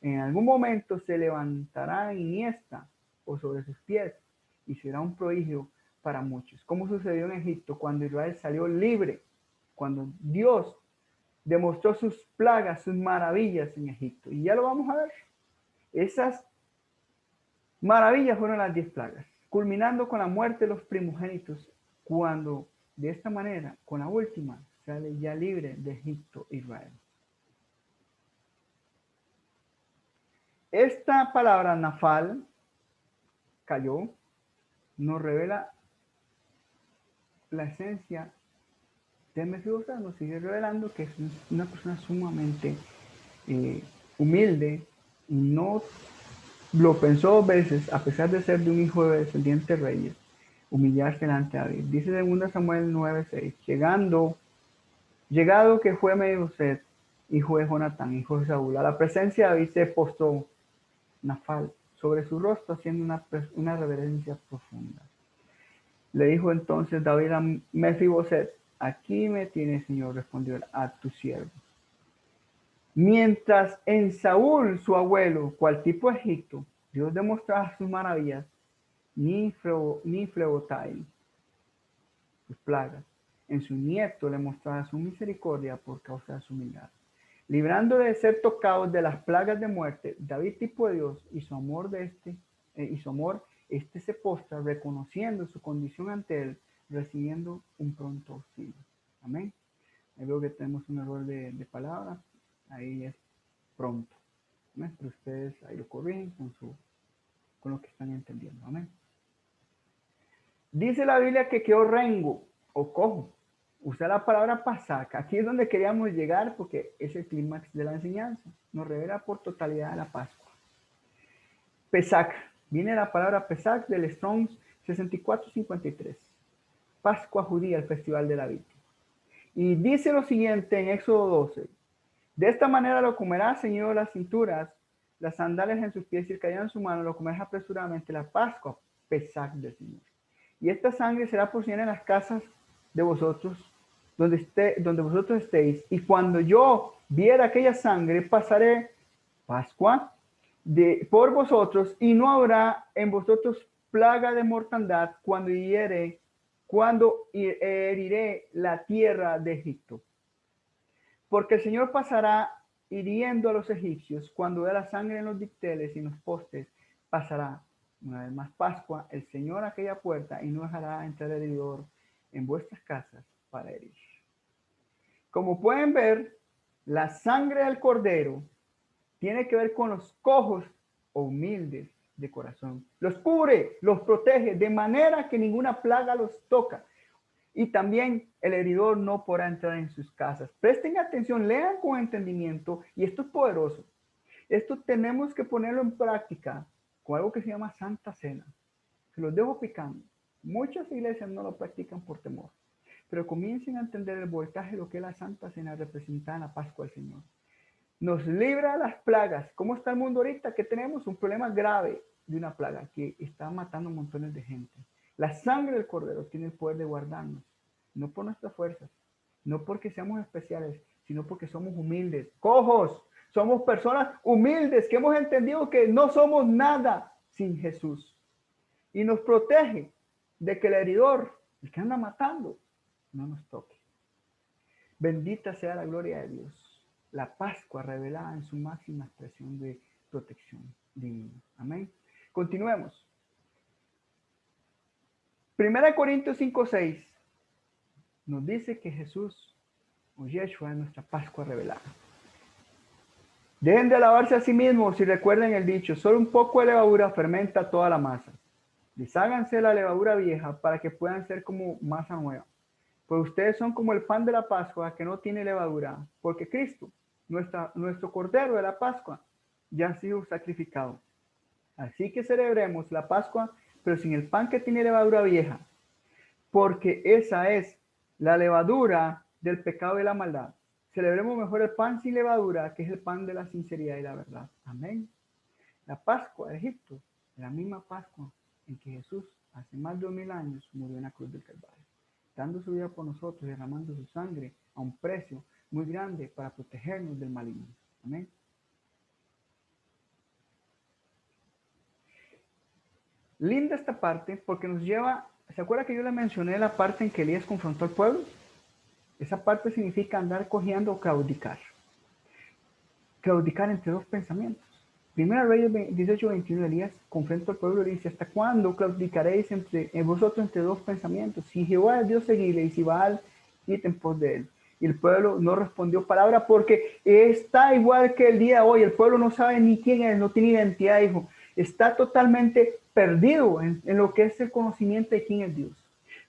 en algún momento se levantará en iniesta o sobre sus pies y será un prodigio para muchos. Como sucedió en Egipto cuando Israel salió libre, cuando Dios demostró sus plagas, sus maravillas en Egipto. Y ya lo vamos a ver. Esas maravillas fueron las 10 plagas, culminando con la muerte de los primogénitos, cuando de esta manera, con la última, sale ya libre de Egipto Israel. Esta palabra nafal, cayó, nos revela la esencia de Mefiboset, nos sigue revelando que es una persona sumamente humilde y no lo pensó 2 veces, a pesar de ser de un hijo de descendientes reyes, humillarse delante de David. Dice 2 Samuel 9:6, llegado que fue Mefiboset, hijo de Jonatán, hijo de Saúl, a la presencia de David se postró Nafal sobre su rostro, haciendo una reverencia profunda. Le dijo entonces David a Mefiboset, aquí me tienes, Señor, respondió a tu siervo. Mientras en Saúl, su abuelo, cual tipo de Egipto, Dios demostraba sus maravillas, ni Flebotai, sus plagas. En su nieto le mostraba su misericordia por causa de su humildad. Librando de ser tocados de las plagas de muerte, David, tipo de Dios, y su amor este se postra, reconociendo su condición ante él, recibiendo un pronto auxilio. Amén. Ahí veo que tenemos un error de palabra. Ahí es pronto. ¿Amén? Pero ustedes ahí lo corrigen con lo que están entendiendo. Amén. Dice la Biblia que quedó rengo o cojo. Usa la palabra pasaca. Aquí es donde queríamos llegar porque es el clímax de la enseñanza. Nos revela por totalidad la Pascua. Pesac. Viene la palabra Pesac del Strong's 6453. Pascua judía, el festival de la vid. Y dice lo siguiente en Éxodo 12. De esta manera lo comerás ceñido las cinturas, las sandalias en sus pies y el callado en su mano, lo comerás apresuradamente, la Pascua, Pesac del Señor. Y esta sangre será por siempre en las casas de vosotros donde vosotros estéis, y cuando yo viera aquella sangre, pasaré Pascua por vosotros, y no habrá en vosotros plaga de mortandad cuando heriré la tierra de Egipto. Porque el Señor pasará hiriendo a los egipcios, cuando vea la sangre en los dicteles y en los postes, pasará una vez más Pascua, el Señor a aquella puerta, y no dejará entrar el heridor en vuestras casas para herir. Como pueden ver, la sangre del cordero tiene que ver con los cojos o humildes de corazón. Los cubre, los protege, de manera que ninguna plaga los toca. Y también el heridor no podrá entrar en sus casas. Presten atención, lean con entendimiento, y esto es poderoso. Esto tenemos que ponerlo en práctica con algo que se llama Santa Cena. Se los dejo picando. Muchas iglesias no lo practican por temor, pero comiencen a entender el voltaje de lo que es la Santa Cena representada en la Pascua del Señor. Nos libra de las plagas. ¿Cómo está el mundo ahorita? Que tenemos un problema grave de una plaga que está matando montones de gente. La sangre del cordero tiene el poder de guardarnos, no por nuestras fuerzas, no porque seamos especiales, sino porque somos humildes, cojos. Somos personas humildes que hemos entendido que no somos nada sin Jesús. Y nos protege de que el heridor, el que anda matando, no nos toque. Bendita sea la gloria de Dios. La Pascua revelada en su máxima expresión de protección divina. Amén. Continuemos. 1 Corintios 5:6 nos dice que Jesús o Yeshua es nuestra Pascua revelada. Dejen de alabarse a sí mismos y recuerden el dicho, solo un poco de levadura fermenta toda la masa. Desháganse la levadura vieja para que puedan ser como masa nueva. Pues ustedes son como el pan de la Pascua que no tiene levadura, porque Cristo, nuestro Cordero de la Pascua, ya ha sido sacrificado. Así que celebremos la Pascua, pero sin el pan que tiene levadura vieja, porque esa es la levadura del pecado y la maldad. Celebremos mejor el pan sin levadura, que es el pan de la sinceridad y la verdad. Amén. La Pascua de Egipto es la misma Pascua en que Jesús, hace más de 2000 años, murió en la cruz del Calvario, dando su vida por nosotros, derramando su sangre a un precio muy grande para protegernos del maligno. Amén. Linda esta parte porque nos lleva, ¿se acuerda que yo le mencioné la parte en que Elías confrontó al pueblo? Esa parte significa andar cojeando o claudicar. Claudicar entre dos pensamientos. Primera Reyes 18:21, Elías confronta al pueblo y dice, ¿hasta cuándo claudicaréis vosotros entre dos pensamientos? Si Jehová es Dios, seguidle, y si Baal, id en pos de él. Y el pueblo no respondió palabra porque está igual que el día de hoy. El pueblo no sabe ni quién es, no tiene identidad, hijo. Está totalmente perdido en lo que es el conocimiento de quién es Dios.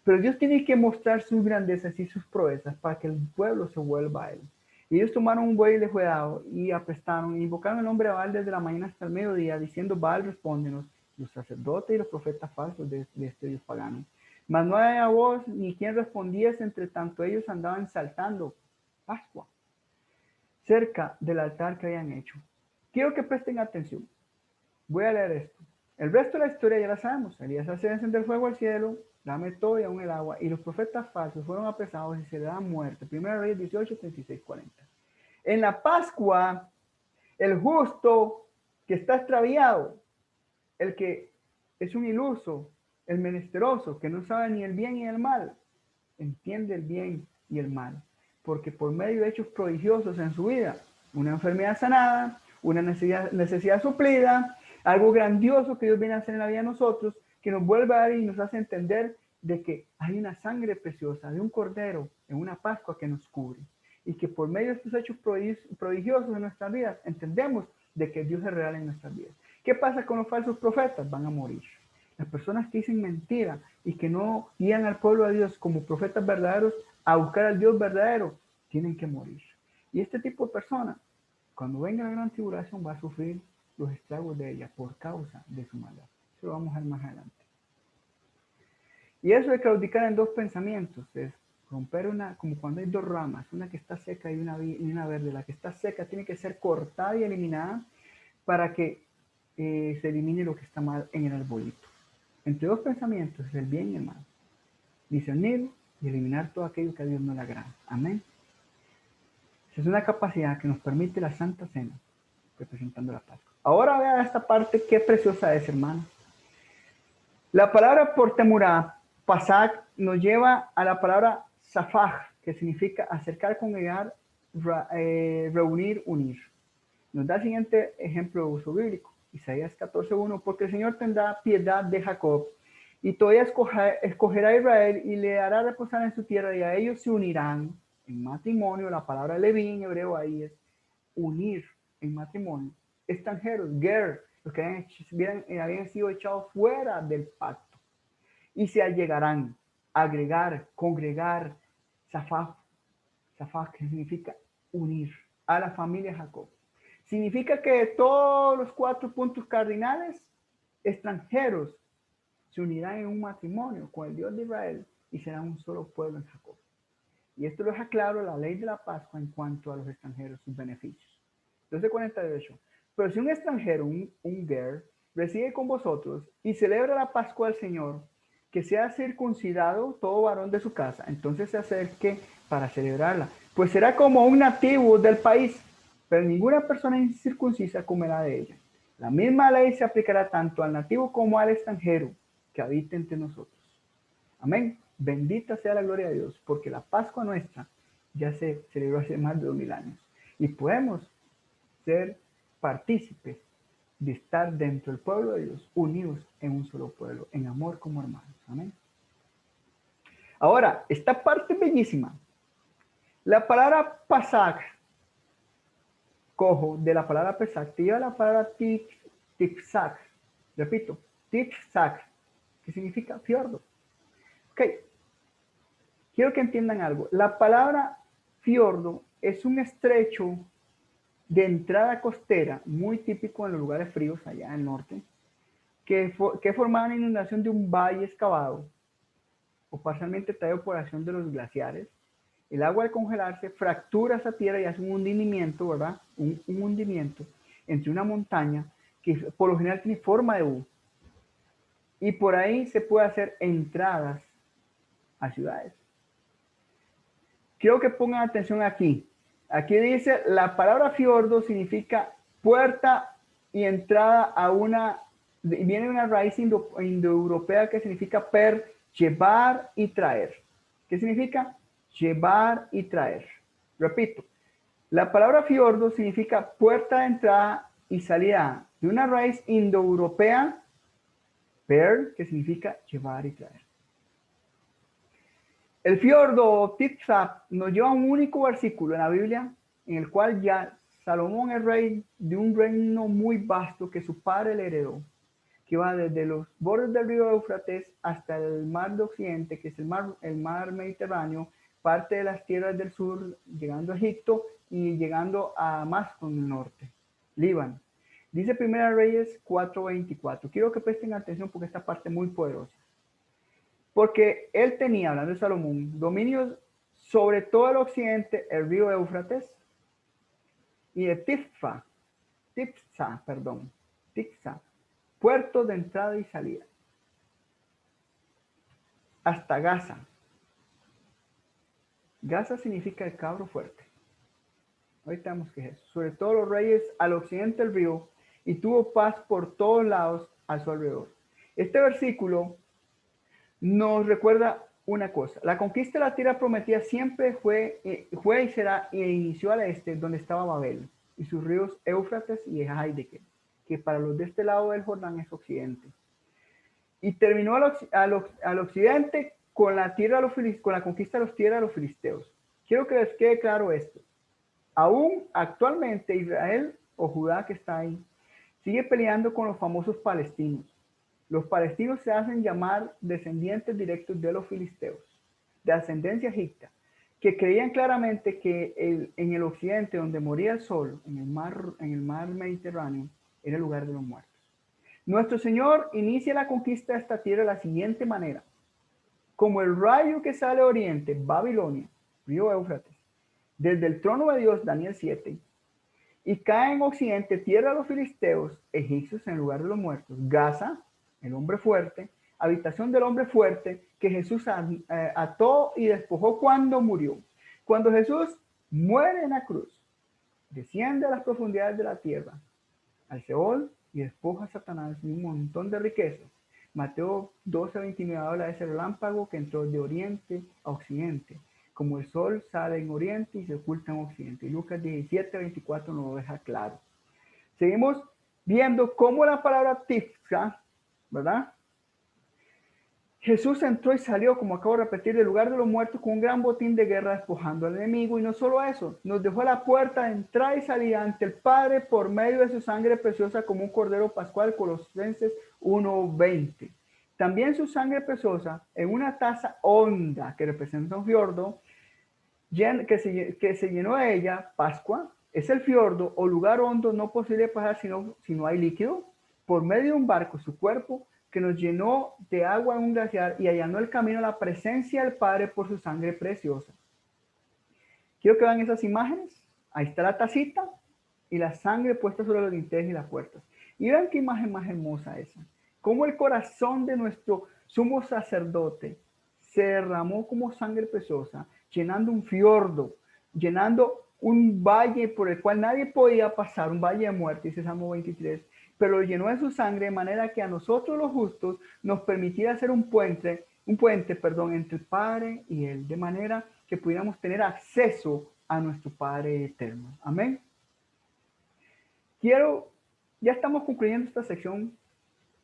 Pero Dios tiene que mostrar sus grandezas y sus proezas para que el pueblo se vuelva a él. Y ellos tomaron un buey deshuesado y aprestaron e invocaron el nombre de Baal desde la mañana hasta el mediodía, diciendo, Baal, respóndenos, los sacerdotes y los profetas falsos de este Dios pagano. Mas no había voz ni quien respondiese, entre tanto ellos andaban saltando Pascua cerca del altar que habían hecho. Quiero que presten atención. Voy a leer esto. El resto de la historia ya la sabemos. Elías hace encender fuego al cielo, dame todo y aún el agua, y los profetas falsos fueron apresados y se le da muerte. 1 Reyes 18, 36, 40. En la Pascua, el justo que está extraviado, el que es un iluso, el menesteroso, que no sabe ni el bien ni el mal, entiende el bien y el mal, porque por medio de hechos prodigiosos en su vida, una enfermedad sanada, una necesidad suplida, algo grandioso que Dios viene a hacer en la vida de nosotros, que nos vuelve a dar y nos hace entender de que hay una sangre preciosa de un cordero en una Pascua que nos cubre, y que por medio de estos hechos prodigiosos en nuestras vidas entendemos de que Dios es real en nuestras vidas. ¿Qué pasa con los falsos profetas? Van a morir. Las personas que dicen mentira y que no guían al pueblo de Dios como profetas verdaderos a buscar al Dios verdadero, tienen que morir. Y este tipo de personas, cuando venga la gran tribulación, va a sufrir los estragos de ella por causa de su maldad. Eso lo vamos a ver más adelante. Y eso de claudicar en dos pensamientos es romper como cuando hay dos ramas, una que está seca y una verde. La que está seca tiene que ser cortada y eliminada para que se elimine lo que está mal en el arbolito. Entre dos pensamientos es el bien y el mal. Discernir y eliminar todo aquello que a Dios no le agrada. Amén. Esa es una capacidad que nos permite la Santa Cena, representando la Pascua. Ahora vea esta parte, qué preciosa es, hermano. La palabra por temurá, pasak, nos lleva a la palabra safaj, que significa acercar, congregar, reunir, unir. Nos da el siguiente ejemplo de uso bíblico. Isaías 14:1, porque el Señor tendrá piedad de Jacob y todavía escogerá a Israel y le hará reposar en su tierra y a ellos se unirán en matrimonio. La palabra leví en hebreo ahí es unir en matrimonio. Extranjeros, ger, los que habían sido echados fuera del pacto. Y se allegarán, agregar, congregar, zafaf, que significa unir a la familia Jacob. Significa que todos los 4 puntos cardinales, extranjeros, se unirán en un matrimonio con el Dios de Israel y serán un solo pueblo en Jacob. Y esto lo deja claro la ley de la Pascua en cuanto a los extranjeros, sus beneficios. 12:48. Pero si un extranjero, un ger, reside con vosotros y celebra la Pascua del Señor, que sea circuncidado todo varón de su casa, entonces se acerque para celebrarla, pues será como un nativo del país, pero ninguna persona incircuncisa comerá de ella. La misma ley se aplicará tanto al nativo como al extranjero que habite entre nosotros. Amén. Bendita sea la gloria de Dios, porque la Pascua nuestra ya se celebró hace más de 2000 años y podemos ser partícipes de estar dentro del pueblo de Dios, unidos en un solo pueblo, en amor como hermanos. Amén. Ahora, esta parte es bellísima. La palabra pasak, cojo de la palabra pesak, te lleva la palabra tifsak. Repito, tifsak, que significa fiordo. Ok, quiero que entiendan algo. La palabra fiordo es un estrecho de entrada costera, muy típico en los lugares fríos allá en el norte, que formaba una inundación de un valle excavado o parcialmente traído por acción de los glaciares. El agua al congelarse fractura esa tierra y hace un hundimiento, ¿verdad? Un hundimiento entre una montaña que por lo general tiene forma de U. Y por ahí se puede hacer entradas a ciudades. Quiero que pongan atención aquí. Aquí dice, la palabra fiordo significa puerta y entrada a una, viene de una raíz indoeuropea que significa llevar y traer. ¿Qué significa? Llevar y traer. Repito, la palabra fiordo significa puerta de entrada y salida de una raíz indoeuropea, que significa llevar y traer. El fiordo Tifsap nos lleva a un único versículo en la Biblia en el cual ya Salomón es rey de un reino muy vasto que su padre le heredó, que va desde los bordes del río Éufrates hasta el mar de Occidente, que es el mar Mediterráneo, parte de las tierras del sur, llegando a Egipto y llegando a Damasco en el norte, Líbano. Dice Primera Reyes 4:24. Quiero que presten atención porque esta parte es muy poderosa. Porque él tenía, hablando de Salomón, dominios sobre todo el occidente, el río Éufrates, y de Tifsa, puerto de entrada y salida, hasta Gaza. Gaza significa el cabro fuerte. Ahorita vemos que es eso. Sobre todo los reyes al occidente del río, y tuvo paz por todos lados a su alrededor. Este versículo nos recuerda una cosa. La conquista de la tierra prometida siempre fue y será, e inició al este, donde estaba Babel, y sus ríos Éufrates y Heideke, que para los de este lado del Jordán es occidente. Y terminó al occidente con la conquista de los tierras de los filisteos. Quiero que les quede claro esto. Aún actualmente Israel o Judá, que está ahí, sigue peleando con los famosos palestinos. Los palestinos se hacen llamar descendientes directos de los filisteos, de ascendencia egipcia, que creían claramente que en el occidente, donde moría el sol, en el mar Mediterráneo, era el lugar de los muertos. Nuestro Señor inicia la conquista de esta tierra de la siguiente manera. Como el rayo que sale a oriente, Babilonia, río Éufrates, desde el trono de Dios, Daniel 7, y cae en occidente, tierra de los filisteos, egipcios en lugar de los muertos, Gaza, el hombre fuerte, habitación del hombre fuerte que Jesús ató y despojó cuando murió. Cuando Jesús muere en la cruz, desciende a las profundidades de la tierra, al Seol, y despoja a Satanás y un montón de riquezas. Mateo 12:29 habla de ese relámpago que entró de oriente a occidente, como el sol sale en oriente y se oculta en occidente. Y Lucas 17:24 nos lo deja claro. Seguimos viendo cómo la palabra tifsa, ¿verdad? Jesús entró y salió, como acabo de repetir, del lugar de los muertos con un gran botín de guerra despojando al enemigo. Y no solo eso, nos dejó la puerta de entrada y salida ante el Padre por medio de su sangre preciosa como un cordero pascual, Colosenses 1:20. También su sangre preciosa en una taza honda que representa un fiordo, que se llenó de ella, Pascua, es el fiordo o lugar hondo no posible pasar si no hay líquido, por medio de un barco, su cuerpo, que nos llenó de agua en un glaciar y allanó el camino a la presencia del Padre por su sangre preciosa. Quiero que vean esas imágenes. Ahí está la tacita y la sangre puesta sobre los dinteles y las puertas. Y vean qué imagen más hermosa esa. Cómo el corazón de nuestro sumo sacerdote se derramó como sangre preciosa, llenando un fiordo, llenando un valle por el cual nadie podía pasar, un valle de muerte, dice Salmo 23, pero lo llenó de su sangre de manera que a nosotros los justos nos permitiera hacer un puente, entre el Padre y Él, de manera que pudiéramos tener acceso a nuestro Padre eterno. Amén. Ya estamos concluyendo esta sección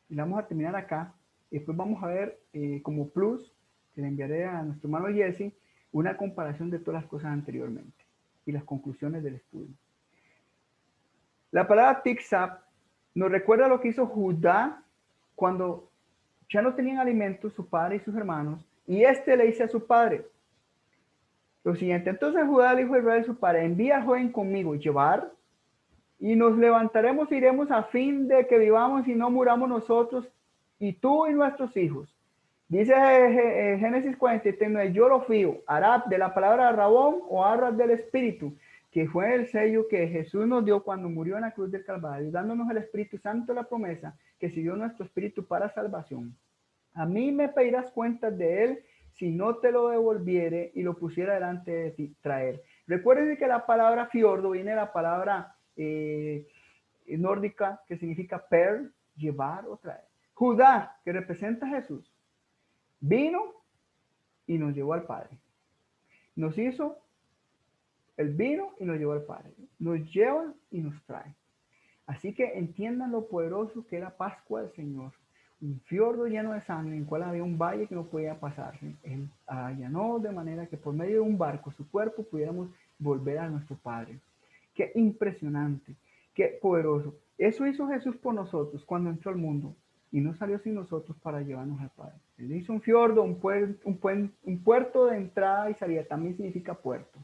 y la vamos a terminar acá. Y después vamos a ver como plus, que le enviaré a nuestro hermano Jesse, una comparación de todas las cosas anteriormente y las conclusiones del estudio. La palabra Tixap nos recuerda lo que hizo Judá cuando ya no tenían alimentos, su padre y sus hermanos, y este le dice a su padre lo siguiente: entonces Judá le dijo a Israel su padre, envía al joven conmigo, llevar, y nos levantaremos e iremos a fin de que vivamos y no muramos nosotros y tú y nuestros hijos. Dice Génesis 43:9, yo lo fío, Arab, de la palabra Rabón o Arras del Espíritu, que fue el sello que Jesús nos dio cuando murió en la cruz del Calvario, dándonos el Espíritu Santo, la promesa que siguió nuestro espíritu para salvación. A mí me pedirás cuentas de él si no te lo devolviere y lo pusiera delante de ti, traer. Recuerden que la palabra fiordo viene de la palabra nórdica que significa per, llevar o traer. Judá, que representa a Jesús, vino y nos llevó al Padre. Nos hizo el vino y nos llevó al Padre. Nos lleva y nos trae. Así que entiendan lo poderoso que era Pascua del Señor. Un fiordo lleno de sangre en el cual había un valle que no podía pasarse. Él allanó de manera que por medio de un barco, su cuerpo, pudiéramos volver a nuestro Padre. Qué impresionante, qué poderoso. Eso hizo Jesús por nosotros cuando entró al mundo y no salió sin nosotros para llevarnos al Padre. Él hizo un fiordo, un puerto de entrada y salida, también significa puerto.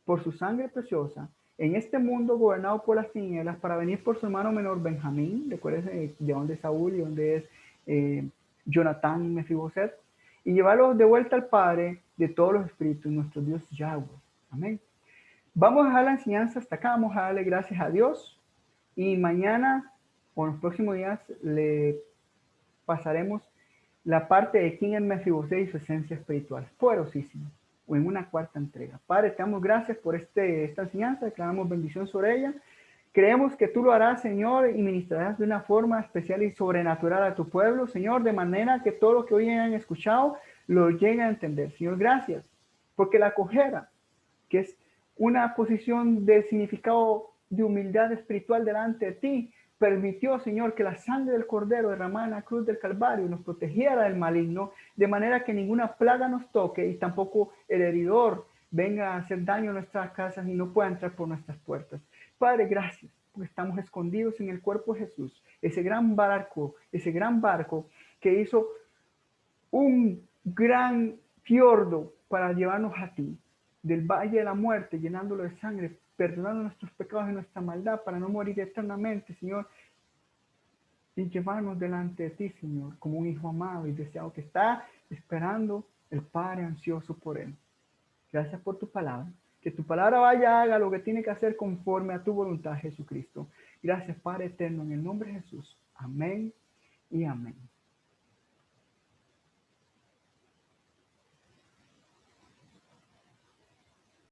Por su sangre preciosa, en este mundo gobernado por las tinieblas, para venir por su hermano menor Benjamín, recuerden de dónde es Saúl y dónde es Jonatán y Mefiboset, y llevarlos de vuelta al Padre de todos los espíritus, nuestro Dios Yahweh. Amén. Vamos a dejar la enseñanza hasta acá, vamos a darle gracias a Dios, y mañana o en los próximos días le pasaremos la parte de quién es Mefiboset y su esencia espiritual. Poderosísimo. O en una cuarta entrega. Padre, te damos gracias por esta enseñanza, declaramos bendición sobre ella. Creemos que tú lo harás, Señor, y ministrarás de una forma especial y sobrenatural a tu pueblo, Señor, de manera que todo lo que hoy hayan escuchado lo lleguen a entender. Señor, gracias, porque la cojera, que es una posición de significado de humildad espiritual delante de ti, permitió, Señor, que la sangre del Cordero derramada en la cruz del Calvario nos protegiera del maligno, de manera que ninguna plaga nos toque y tampoco el heridor venga a hacer daño a nuestras casas y no pueda entrar por nuestras puertas. Padre, gracias, porque estamos escondidos en el cuerpo de Jesús, ese gran barco que hizo un gran fiordo para llevarnos a ti, del valle de la muerte, llenándolo de sangre, perdonando nuestros pecados y nuestra maldad para no morir eternamente, Señor, y llevarnos delante de ti, Señor, como un hijo amado y deseado que está esperando el Padre ansioso por él. Gracias por tu palabra. Que tu palabra vaya, haga lo que tiene que hacer conforme a tu voluntad, Jesucristo. Gracias, Padre eterno, en el nombre de Jesús. Amén y amén.